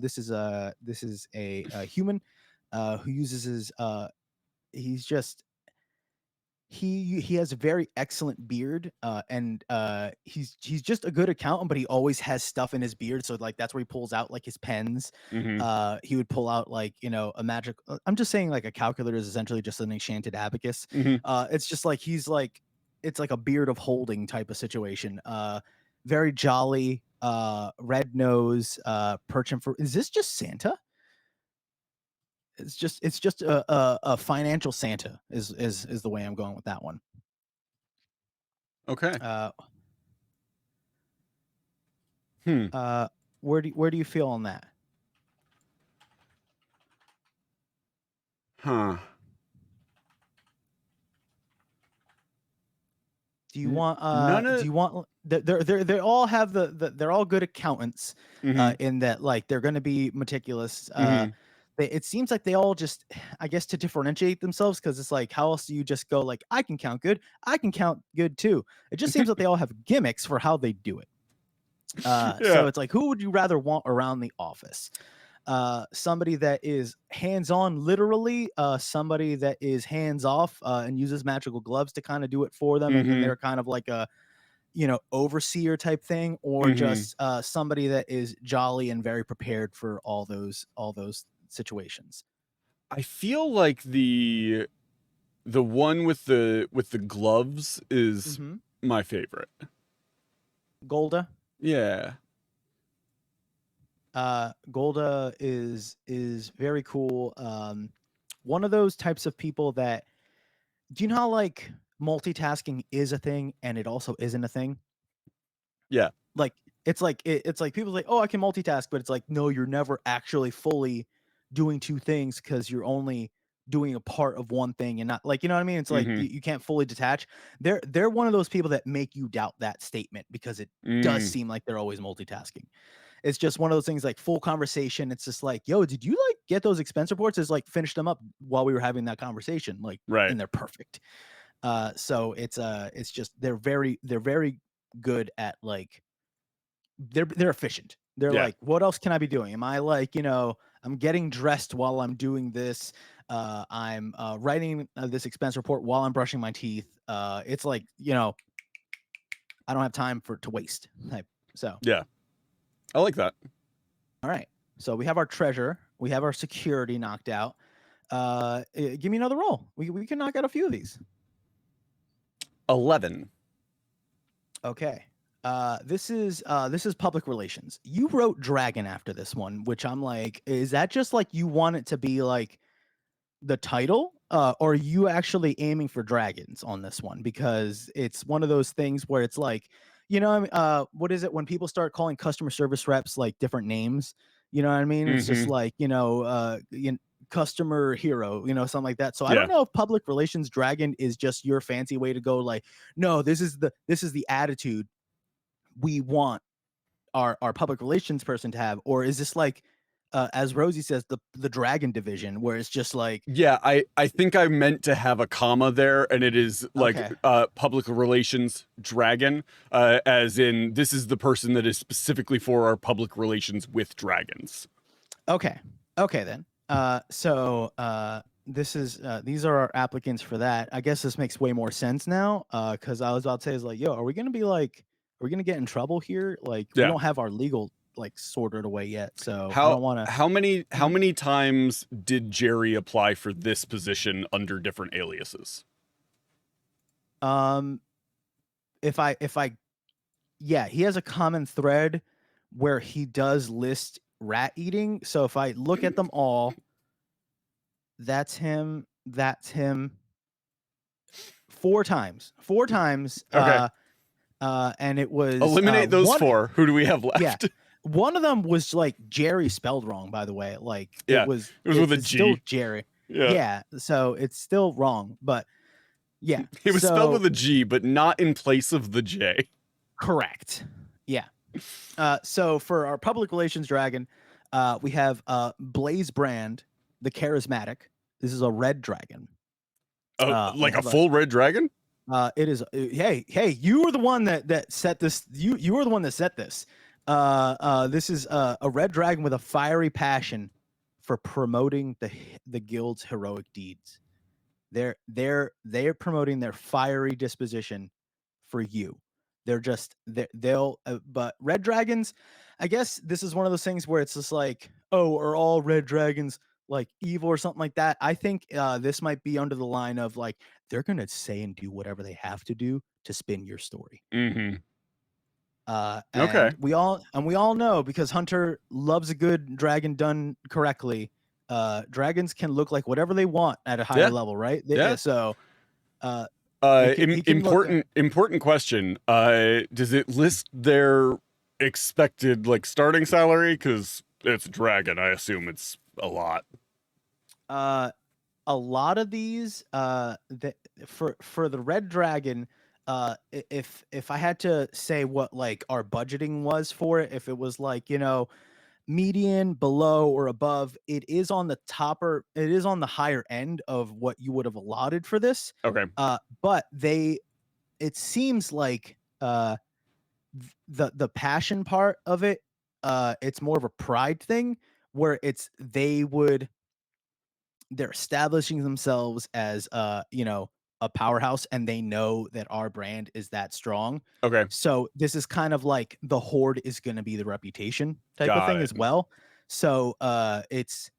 This is a human who uses his. He's just he has a very excellent beard, and he's just a good accountant, but he always has stuff in his beard. So like that's where he pulls out like his pens.
Mhm.
He would pull out like a magic. I'm just saying like a calculator is essentially just an enchanted abacus.
Mhm.
It's just like it's like a beard of holding type of situation. Very jolly, red nose, perching for. Is this just Santa? It's just a financial Santa is the way I'm going with that one.
Okay. Hmm.
Where do you feel on that?
Huh.
Do you
N-
want
none
do
of
you want they all have they're all good accountants
Mhm,
in that like they're going to be meticulous.
mhm.
It seems like they all just, I guess, to differentiate themselves, because it's like, how else do you just go like, I can count good, I can count good too? It just seems like they all have gimmicks for how they do it.
Yeah.
So it's like, who would you rather want around the office? Somebody that is hands-on literally, somebody that is hands-off and uses magical gloves to kind of do it for them, and then
Mhm,
they're kind of like a, overseer type thing, or
mhm.
just somebody that is jolly and very prepared for all those situations.
I feel like the one with the gloves is
Mm-hmm.
my favorite.
Golda.
Yeah.
Golda is very cool. One of those types of people that, do you know how like multitasking is a thing and it also isn't a thing?
Yeah.
Like it's like people like, oh, I can multitask, but it's like, no, you're never actually fully doing two things, because you're only doing a part of one thing and not, like, you know what I mean? It's like
Mhm.
you can't fully detach. They're one of those people that make you doubt that statement, because it does
Mm.
seem like they're always multitasking. It's just one of those things, like full conversation. It's just like, yo, did you like get those expense reports? Is like finish them up while we were having that conversation, like,
Right.
and they're perfect. So it's just they're very good at like, they're efficient. They're
Yeah.
like, what else can I be doing? Am I like, I'm getting dressed while I'm doing this. I'm writing this expense report while I'm brushing my teeth. It's like, I don't have time to waste type. So,
Yeah. I like that.
all right. So we have our treasure. We have our security knocked out. Give me another roll. We can knock out a few of these.
11.
Okay. This is public relations. You wrote dragon after this one, which I'm like, is that just like you want it to be like the title? Or are you actually aiming for dragons on this one? Because it's one of those things where it's like, what is it when people start calling customer service reps like different names? You know what I mean? It's just
Mhm.
like, customer hero, something like that. So I don't
Yeah.
know if public relations dragon is just your fancy way to go like, no, this is the attitude we want our public relations person to have, or is this like, as Rosie says, the dragon division, where it's just like,
Yeah, I think I meant to have a comma there, and it is like
okay,
public relations dragon, as in this is the person that is specifically for our public relations with dragons.
okay, okay then. These are our applicants for that. I guess this makes way more sense now. Because I was about to say, is like, yo, are we gonna get in trouble here? Like, we
Yeah.
don't have our legal like sorted away yet, so I
How
don't want
how
to.
many times did Jerry apply for this position under different aliases?
Um, if I yeah, he has a common thread where he does list rat eating. So if I look at them all, that's him. That's him. Four times. Four times.
Okay.
And it was
Eliminate those
one.
four. Who do we have
Yeah,
left?
one of them was like Jerry spelled wrong. By the way, like
Yeah. It was with a
it's still
G.
Jerry.
Yeah.
Yeah, so it's still wrong. But yeah,
It was spelled
so
with a G, but not in place of the J.
correct. Yeah. So for our public relations dragon, we have Blaze Brand, the charismatic. This is a red dragon.
Oh,
We
like a
have
full red dragon?
it is. Hey, you were the one that set this. You were the one that set this. This is a red dragon with a fiery passion for promoting the guild's heroic deeds. They're promoting their fiery disposition for you. They're just they'll but red dragons, I guess this is one of those things where it's just like, oh, are all red dragons like evil or something like that? I think this might be under the line of like, they're gonna say and do whatever they have to do to spin your story.
Mm-hmm. Okay.
And we all know, because Hunter loves a good dragon done correctly. Dragons can look like whatever they want at a higher
Yeah.
level, right?
Yeah.
So he can look.
Important question. Does it list their expected like starting salary? Because it's a dragon. I assume it's a lot.
A lot of these, for the red dragon, if I had to say what like our budgeting was for it, if it was like, you know, median, below, or above, it is on the it is on the higher end of what you would have allotted for this.
Okay.
But it seems like the passion part of it, it's more of a pride thing where they're establishing themselves as you know, a powerhouse, and they know that our brand is that strong.
Okay.
So this is kind of like the horde is going to be the reputation type of
Got
thing
it.
as well. So it's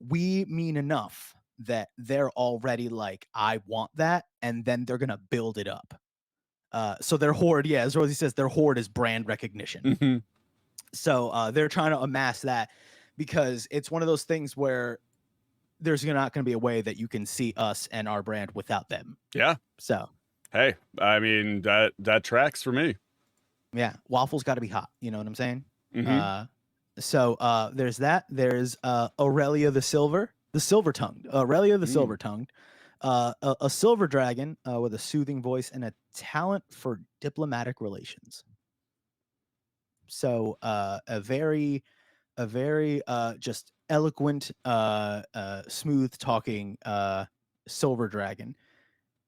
we mean enough that they're already like, I want that, and then they're gonna build it up. So their horde, yeah, as Rosie says, their horde is brand recognition.
hmm
So they're trying to amass that because it's one of those things where there's not going to be a way that you can see us and our brand without them.
Yeah.
So
Hey, I mean that tracks for me.
yeah, waffles got to be hot. You know what I'm saying?
hmm
So there's that. There's Aurelia the silver tongued. Aurelia the silver tongued. A silver dragon with a soothing voice and a talent for diplomatic relations. So a very just eloquent, smooth talking silver dragon.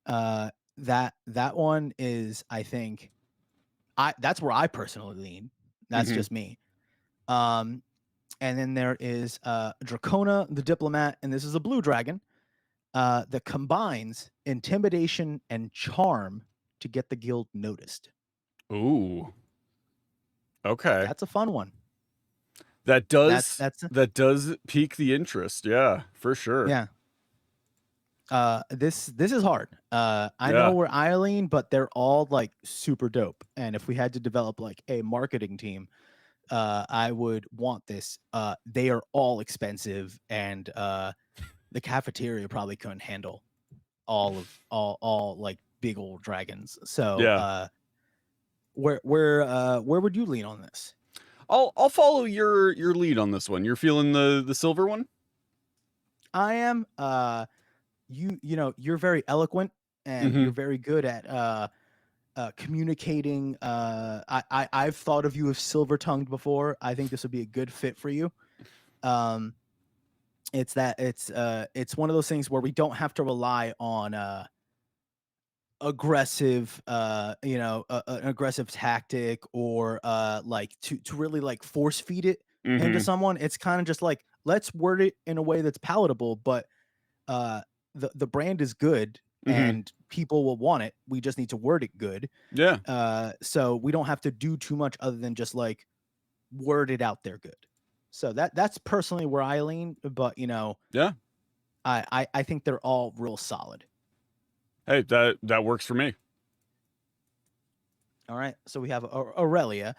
That one is, I think, that's where I personally lean. That's
Mhm.
just me. And then there is Dracona the diplomat, and this is a blue dragon that combines intimidation and charm to get the guild noticed.
Ooh. Okay.
That's a fun one.
That
That's
does pique the interest. Yeah, for sure.
yeah. This is hard. I
Yeah.
know where I lean, but they're all like super dope. And if we had to develop like a marketing team, I would want this. They are all expensive, and the cafeteria probably couldn't handle all like big old dragons. So
Yeah.
where would you lean on this?
I'll follow your lead on this one. You're feeling the silver one?
I am. You know, you're very eloquent, and
Mhm.
you're very good at communicating. I've thought of you as silver tongued before. I think this would be a good fit for you. It's one of those things where we don't have to rely on aggressive an aggressive tactic, or like to really like force feed it into
Mhm.
someone. It's kind of just like, let's word it in a way that's palatable, but the brand is good,
Mhm.
and people will want it. We just need to word it good.
Yeah.
So we don't have to do too much other than just like word it out there good. So that's personally where I lean, but you know,
Yeah.
I think they're all real solid.
Hey, that works for me.
All right, so we have Aurelia,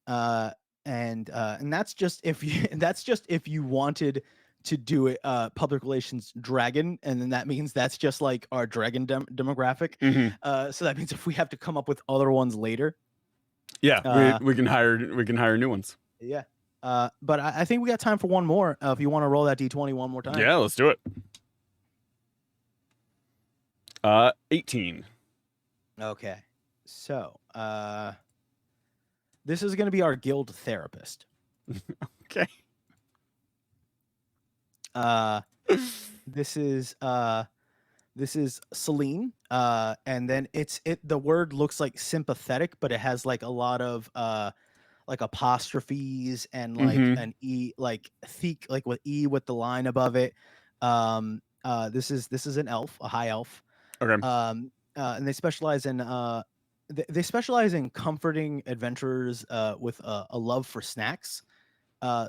and that's just if you if you wanted to do it public relations dragon, and then that means that's just like our dragon demographic.
Mhm.
So that means if we have to come up with other ones later,
Yeah, we can hire new ones.
yeah. But I think we got time for one more. If you want to roll that d20 one more time.
Yeah, let's do it. 18.
Okay. So this is going to be our guild therapist.
Okay.
This is Celine, and then the word looks like sympathetic, but it has like a lot of like apostrophes and like
Mhm.
an e, like thick, like with e with the line above it. This is an elf, a high elf.
Okay.
And they specialize in they specialize in comforting adventurers with a love for snacks.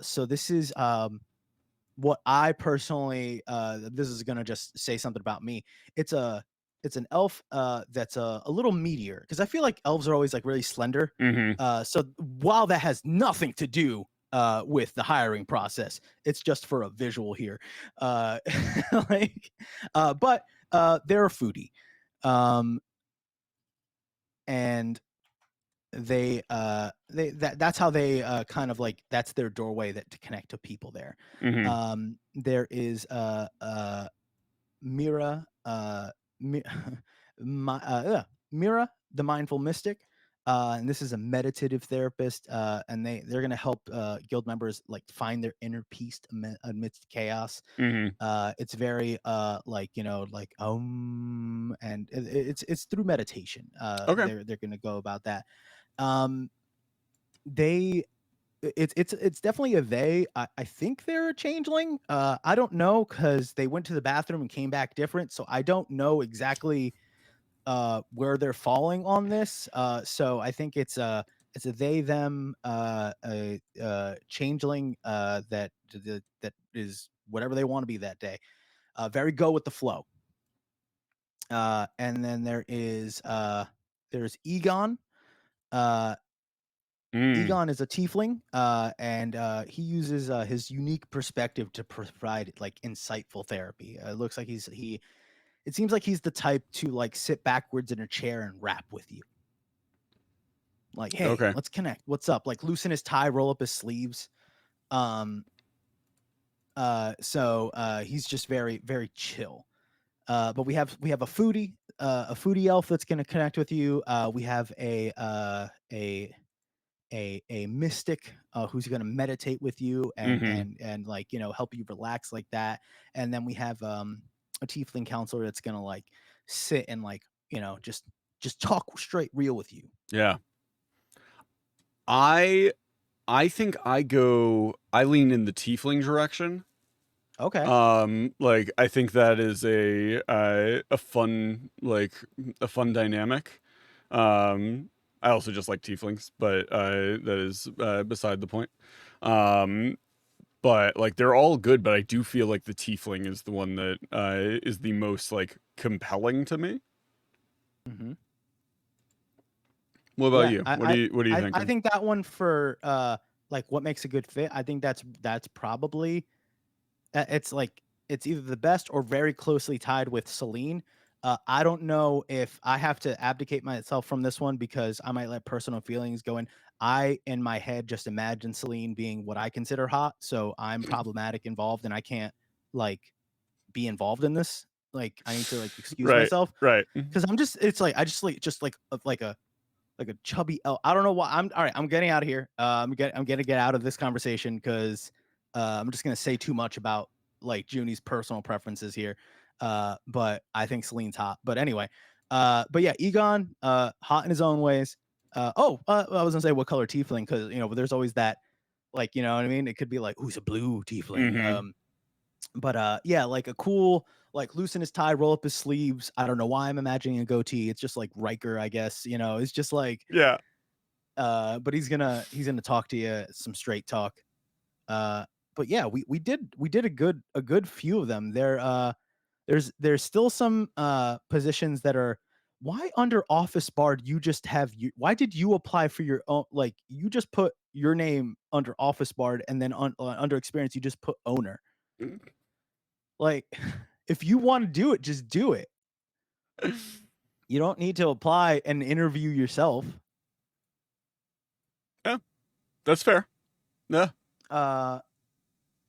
So this is what I personally this is gonna just say something about me. It's an elf that's a little meatier, because I feel like elves are always like really slender.
Mhm.
So while that has nothing to do with the hiring process, it's just for a visual here. Like, but they're a foodie, and that's how they kind of like, that's their doorway that to connect to people there.
Mhm.
There is Mira, Mi- my, Mira, the mindful mystic. And this is a meditative therapist, and they're going to help guild members like find their inner peace amidst chaos. It's very like like and it's through meditation.
Okay.
They're going to go about that. They it's definitely a they. I think they're a changeling. I don't know because they went to the bathroom and came back different, so I don't know exactly where they're falling on this. So I think it's a they them changeling that is whatever they want to be that day. Very go with the flow. And then there's Egon. Egon is a tiefling, and he uses his unique perspective to provide like insightful therapy. It looks like it seems like he's the type to like sit backwards in a chair and rap with you. Like, hey,
Okay.
let's connect. What's up? Like loosen his tie, roll up his sleeves. So he's just very, very chill. But we have a foodie elf that's gonna connect with you. We have a mystic who's going to meditate with you and like help you relax like that. And then we have a tiefling counselor that's going to like sit and like just talk straight real with you.
Yeah. I think I lean in the tiefling direction.
Okay.
Like I think that is a fun dynamic. I also just like tieflings, but that is beside the point. But like they're all good, but I do feel like the tiefling is the one that is the most like compelling to me.
Mm-hmm.
What about you? What do you think?
I think that one for like what makes a good fit. I think that's probably it's like it's either the best or very closely tied with Celine. I don't know if I have to abdicate myself from this one because I might let personal feelings go in. I, in my head, just imagine Celine being what I consider hot, so I'm problematic involved, and I can't like be involved in this. Like, I need to like excuse myself,
right.
because I'm just. It's like I just like a chubby elf. I don't know why. I'm all right. I'm getting out of here. I'm gonna get out of this conversation because I'm just gonna say too much about like Junie's personal preferences here. But I think Celine's hot. But anyway, but yeah, Egon, hot in his own ways. I was gonna say what color tiefling because there's always that, like, you know what I mean. It could be like who's a blue tiefling. But yeah, like a cool, like loosen his tie, roll up his sleeves. I don't know why I'm imagining a goatee. It's just like Riker, I guess. It's just like
Yeah.
but he's gonna talk to you some straight talk. But yeah, we did a good few of them. There's still some positions that are why under office bard you just have you why did you apply for your own, like you just put your name under office bard and then under experience you just put owner. Like, if you want to do it, just do it. You don't need to apply and interview yourself.
Yeah, that's fair. Yeah.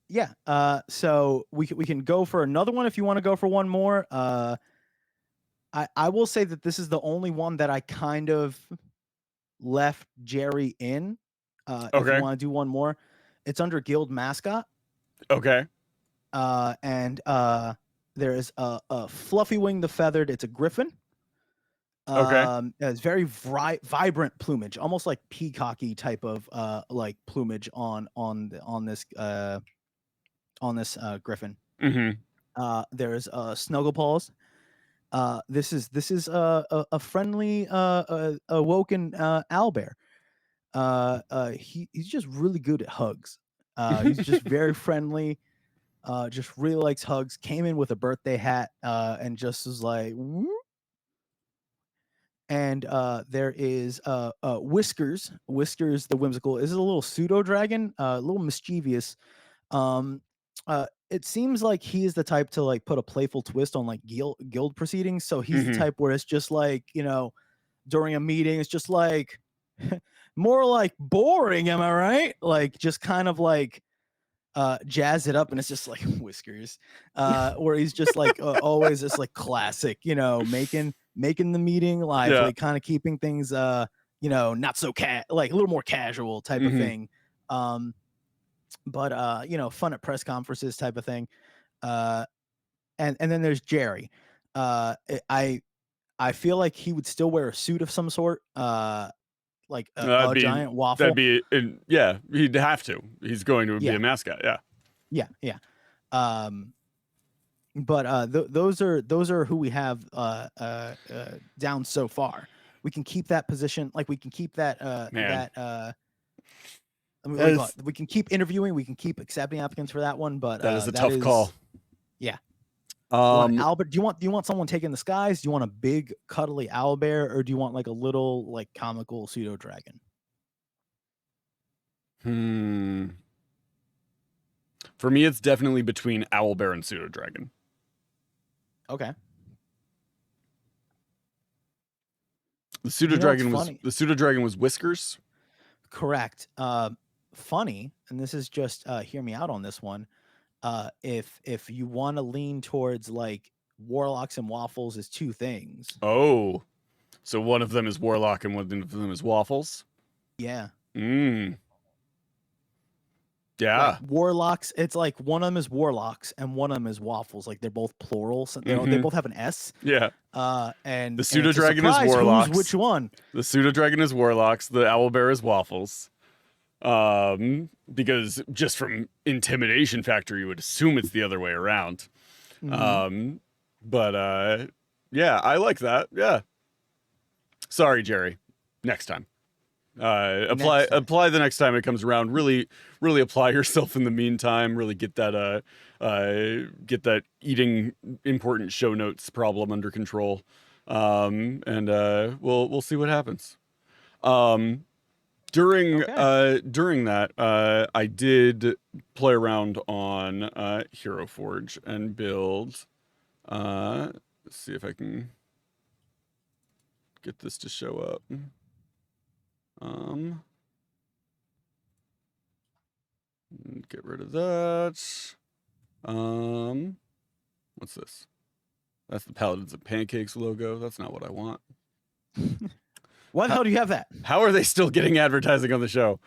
Yeah. So we can go for another one if you want to go for one more. I will say that this is the only one that I kind of left Jerry in. If
Okay.
you want to do one more, it's under guild mascot.
Okay.
And there is a Fluffy Wing the Feathered. It's a griffin.
Okay.
It's very vibrant plumage, almost like peacocky type of like plumage on this griffin. There's Snugglepaws. This is a friendly awoken owlbear. He's just really good at hugs. He's just very friendly. Just really likes hugs. Came in with a birthday hat and just was like. Whoop. And there is Whiskers. Whiskers, the whimsical, is a little pseudo dragon, a little mischievous. It seems like he is the type to like put a playful twist on like guild proceedings. So he's the type where it's just like during a meeting, it's just like more like boring. Am I right? Like just kind of like jazz it up, and it's just like Whiskers, where he's just like always just like classic, making the meeting lively, kind of keeping things not so like a little more casual type of thing. But fun at press conferences type of thing. And then there's Jerry. I feel like he would still wear a suit of some sort, like a giant waffle.
Yeah, he'd have to. He's going to be a mascot.
Yeah. But those are who we have down so far. We can keep that position, like we can keep that we can keep interviewing, we can keep accepting applicants for that one, but
that is a tough call.
Yeah. Albert, do you want someone taking the skies? Do you want a big cuddly owlbear, or do you want like a little like comical pseudo dragon?
For me, it's definitely between owlbear and pseudo dragon.
Okay.
The pseudo dragon was Whiskers.
Correct. Funny, and this is just hear me out on this one. If you want to lean towards like Warlocks and Waffles is two things.
Oh, so one of them is Warlock and one of them is Waffles.
Yeah.
Yeah.
Like Warlocks, it's like one of them is Warlocks and one of them is Waffles. Like they're both plural. So they both have an S.
Yeah.
And
the pseudo dragon is Warlocks.
Which one?
The pseudo dragon is Warlocks. The owlbear is Waffles. Because just from intimidation factor, you would assume it's the other way around. But yeah, I like that. Yeah. Sorry, Jerry. Next time. Apply the next time it comes around. Really apply yourself in the meantime. Really get that eating important show notes problem under control. And we'll see what happens. During that, I did play around on Hero Forge and build. Let's see if I can get this to show up. Get rid of that. What's this? That's the Paladins of Pancakes logo. That's not what I want.
Why the hell do you have that?
How are they still getting advertising on the show?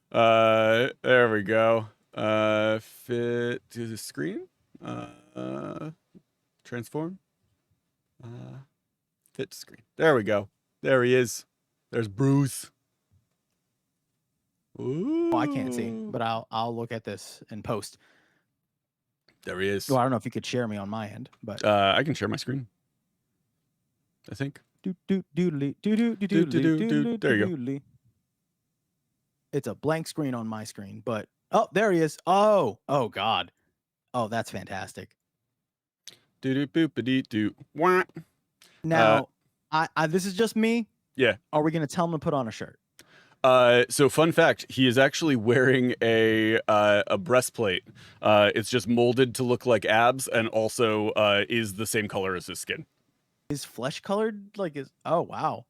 There we go. Fit to the screen. Transform. Fit to screen. There we go. There he is. There's Bruce. Ooh.
Oh, I can't see, but I'll look at this and post.
There he is.
Well, I don't know if you could share me on my end, but
I can share my screen. I think. There you go.
It's a blank screen on my screen, but oh, there he is. Oh God. Oh, that's fantastic. Now, this is just me.
Yeah.
Are we gonna tell him to put on a shirt?
So fun fact, he is actually wearing a breastplate. It's just molded to look like abs and also is the same color as his skin.
Is flesh colored? Oh wow.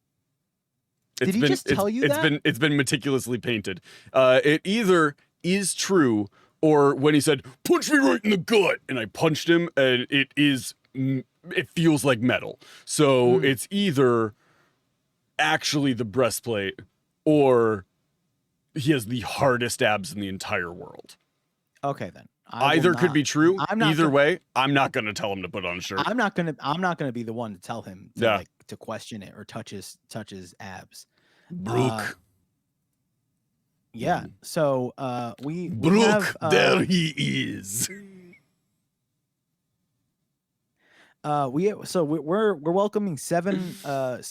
Did he just tell you that?
It's been meticulously painted. It either is true or when he said, "Punch me right in the gut," and I punched him, and it feels like metal. So it's either actually the breastplate or he has the hardest abs in the entire world.
Okay, then.
Either could be true. Either way, I'm not going to tell him to put on a shirt.
I'm not gonna be the one to tell him to question it or touch his abs.
Brooke.
Yeah. So we
Brooke,
have,
there he is.
We're welcoming seven people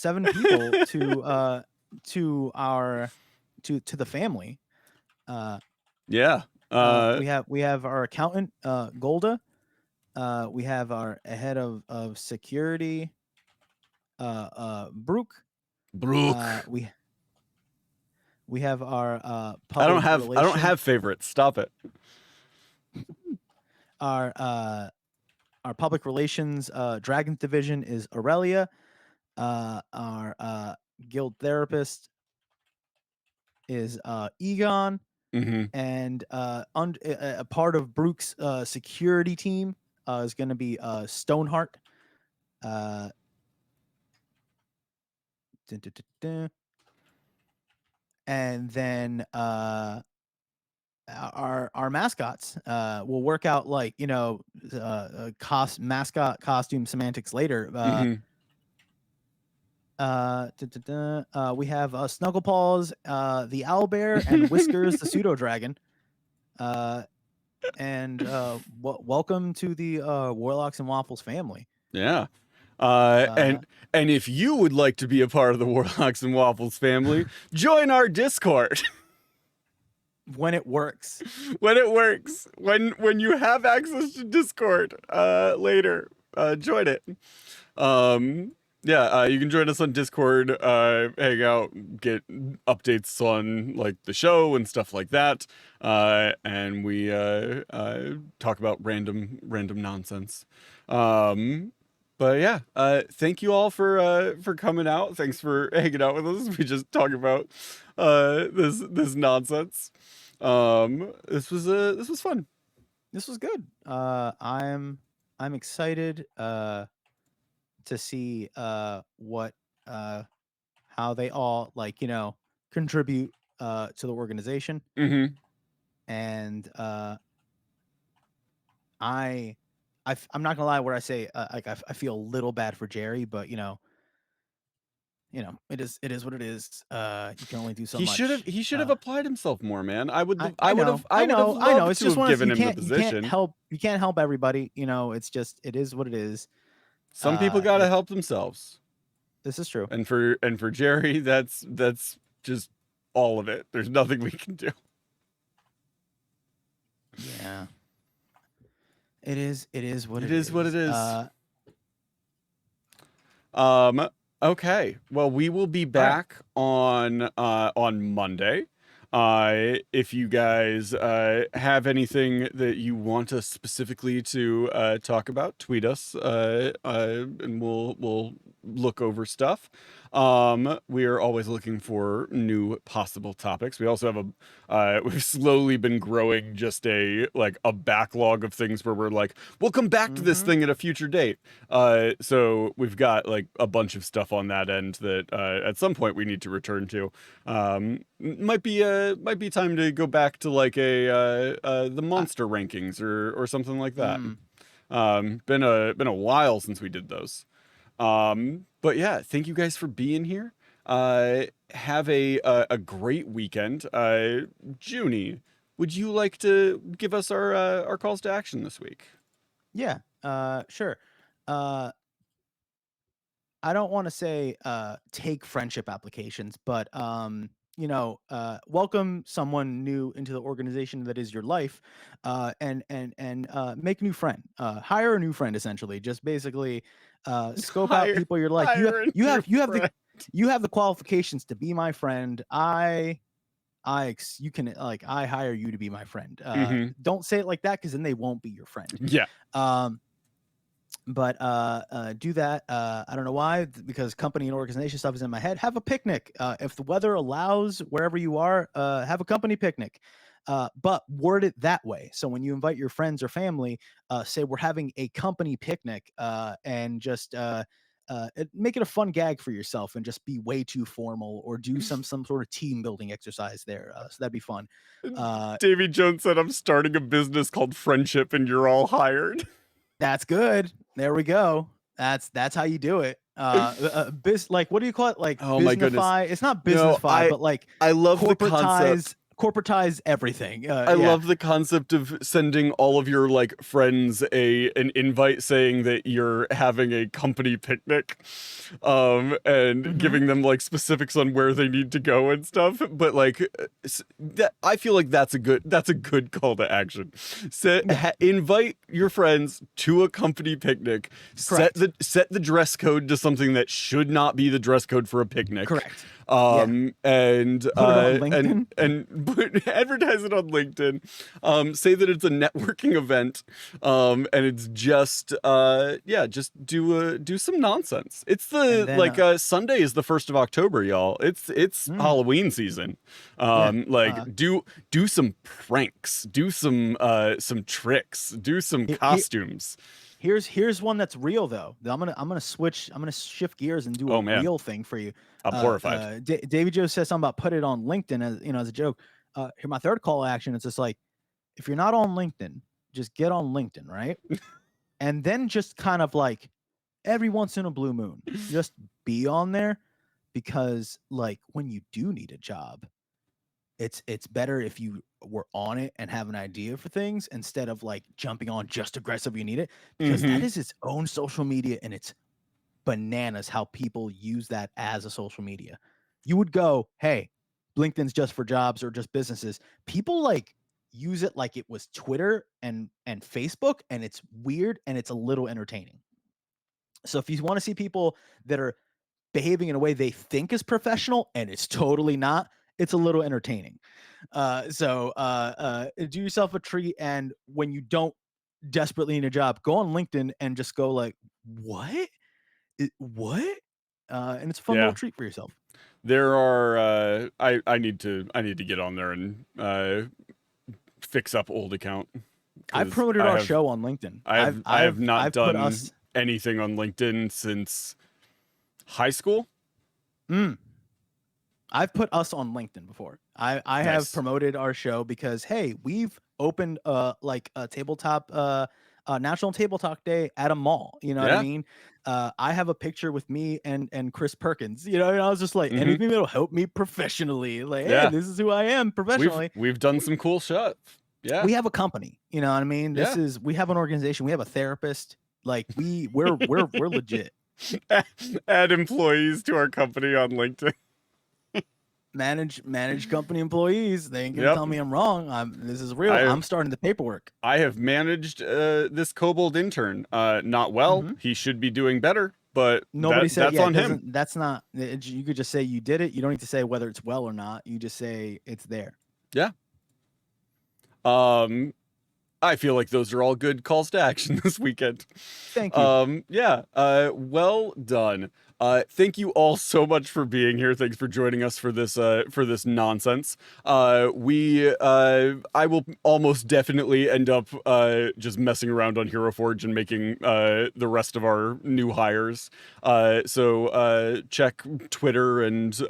to the family.
Yeah.
We have our accountant, Golda. We have our head of security, Brooke. We have our
I don't have favorites. Stop it.
Our public relations dragon division is Aurelia. Our guild therapist is Egon.
Mm-hmm.
and a part of Brooke's security team is going to be Stoneheart. Dun, dun, dun, dun. And then our mascots will work out like mascot costume semantics later.
Mm-hmm.
We have Snugglepaws, the owlbear, and Whiskers, the pseudo dragon. And welcome to the Warlocks and Waffles family.
Yeah. And if you would like to be a part of the Warlocks and Waffles family, join our Discord.
When it works.
When it works. When you have access to Discord later, join it. You can join us on Discord, hang out, get updates on like the show and stuff like that. And we talk about random nonsense. But yeah, thank you all for coming out. Thanks for hanging out with us. We just talk about this nonsense. This was fun.
This was good. I'm excited to see what how they all contribute to the organization.
Mm-hmm.
And I'm not gonna lie where I say I feel a little bad for Jerry, but it is what it is. You can only do so much.
He should have applied himself more, man. I would have
I know. It's just one of
given
those,
him the position.
You can't help everybody. It's just it is what it is.
Some people gotta help themselves.
This is true.
And for Jerry, that's just all of it. There's nothing we can do.
Yeah. It is what it
is. It is what it is.
Uh,
Okay. Well, we will be back on Monday. If you guys have anything that you want us specifically to talk about, tweet us, and we'll look over stuff. We are always looking for new possible topics. We also have we've slowly been growing just a backlog of things where we're like, we'll come back to this thing at a future date. So we've got like a bunch of stuff on that end that at some point we need to return to. Might be time to go back to like the monster rankings or something like that. Been a while since we did those. But yeah, thank you guys for being here. Have a great weekend. Junie, would you like to give us our calls to action this week?
Yeah, sure. I don't want to say take friendship applications, but welcome someone new into the organization that is your life, and make a new friend. Hire a new friend, essentially. Just basically scope out people you're like. You have the qualifications to be my friend. I hire you to be my friend. Don't say it like that, because then they won't be your friend.
Yeah.
But do that. I don't know why, because company and organization stuff is in my head. Have a picnic. If the weather allows, wherever you are, have a company picnic. But word it that way. So when you invite your friends or family, say we're having a company picnic, and just make it a fun gag for yourself, and just be way too formal, or do some sort of team building exercise there. So that'd be fun.
Davy Jones said, "I'm starting a business called Friendship, and you're all hired."
That's good. There we go. That's how you do it. Like, what do you call it? Like,
oh my goodness,
it's not businessify, but like,
I love the concept.
Corporatize everything.
I love the concept of sending all of your like friends an invite saying that you're having a company picnic, and giving them like specifics on where they need to go and stuff. But like, I feel like that's a good call to action. Invite your friends to a company picnic.
Correct.
Set the dress code to something that should not be the dress code for a picnic.
Correct.
And
Put it on LinkedIn?
and advertise it on LinkedIn. Say that it's a networking event, and it's just just do some nonsense. It's
And then
Sunday is the 1st of October, y'all. It's Halloween season. Do some pranks, do some tricks, do some costumes.
Here's one that's real though. I'm gonna shift gears and do a real thing for you.
I'm horrified.
Davy Joe says something about put it on LinkedIn as a joke. Here, my third call to action. It's just like, if you're not on LinkedIn, just get on LinkedIn, right? And then just kind of like every once in a blue moon, just be on there, because like when you do need a job, it's better if you were on it and have an idea for things instead of like jumping on just aggressive when you need it, because that is its own social media, and it's bananas how people use that as a social media. You would go, hey, LinkedIn's just for jobs or just businesses. People like use it like it was Twitter and Facebook, and it's weird and it's a little entertaining. So if you want to see people that are behaving in a way they think is professional and it's totally not, it's a little entertaining. Do yourself a treat, and when you don't desperately need a job, go on LinkedIn and just go like, what? What? And it's a fun little treat for yourself.
There are I need to get on there and fix up old account.
I promoted our show on LinkedIn.
I have not done anything on LinkedIn since high school.
I've put us on LinkedIn before. I have promoted our show because, hey, we've opened like a tabletop National Tabletop Day at a mall. You know what I mean? I have a picture with me and Chris Perkins. You know, and I was just like, anything that'll help me professionally. Like, hey, this is who I am professionally.
We've done some cool stuff. Yeah.
We have a company. You know what I mean? We have an organization. We have a therapist. Like we're legit.
Add employees to our company on LinkedIn.
Manage company employees. They ain't gonna tell me I'm wrong. This is real. I'm starting the paperwork.
I have managed this kobold intern. Not well. He should be doing better, but
nobody said
that's on him.
That's not. You could just say you did it. You don't need to say whether it's well or not. You just say it's there.
Yeah. I feel like those are all good calls to action this weekend.
Thank you.
Well done. Thank you all so much for being here. Thanks for joining us for this nonsense. I will almost definitely end up just messing around on Hero Forge and making the rest of our new hires. So check Twitter and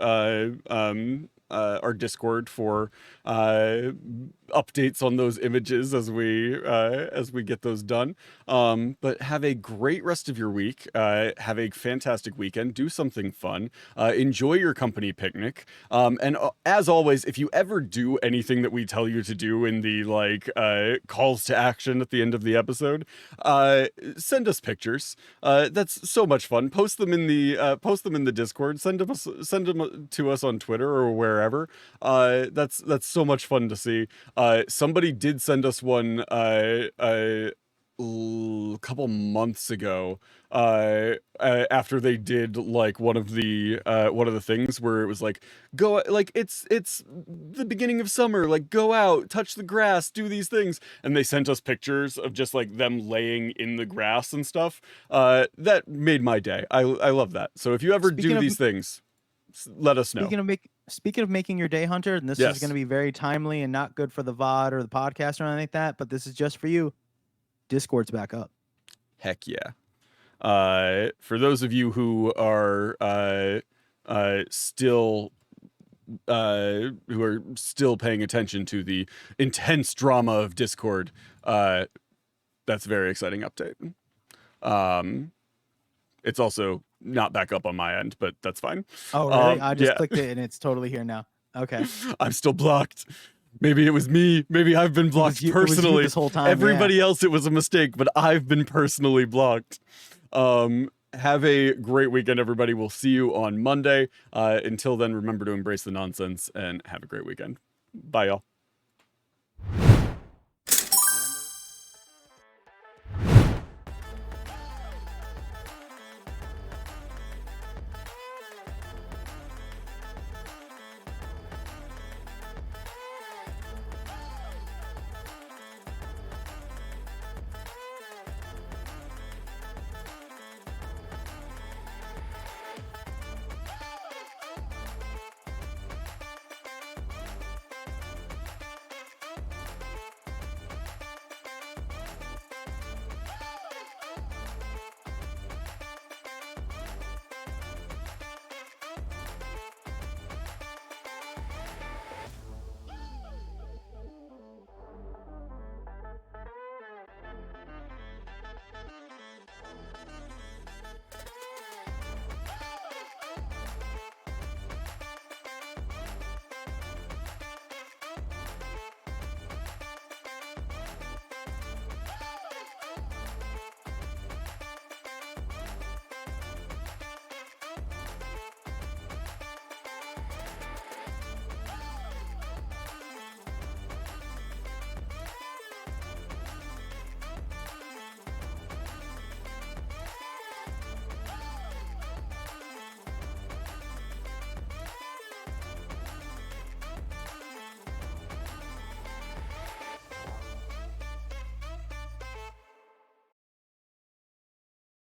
our Discord for updates on those images as we get those done. But have a great rest of your week. Have a fantastic weekend. Do something fun. Enjoy your company picnic. And as always, if you ever do anything that we tell you to do in the calls to action at the end of the episode, send us pictures. That's so much fun. Post them in the Discord. Send them to us on Twitter or wherever. That's so much fun to see. Somebody did send us one a couple months ago after they did like one of the things where it was like, go, like it's the beginning of summer, like go out, touch the grass, do these things, and they sent us pictures of just like them laying in the grass and stuff. That made my day. I love that. So if you ever do these things, let us know.
Speaking of making your day, Hunter, and this is going to be very timely and not good for the VOD or the podcast or anything like that, but this is just for you. Discord's back up.
Heck yeah. For those of you who are still paying attention to the intense drama of Discord, that's a very exciting update. It's also not back up on my end, but that's fine.
Oh, really? I just clicked it and it's totally here now. Okay.
I'm still blocked. Maybe it was me. Maybe I've been blocked personally.
It was you this whole time.
Everybody else, it was a mistake, but I've been personally blocked. Have a great weekend, everybody. We'll see you on Monday. Until then, remember to embrace the nonsense and have a great weekend. Bye, y'all.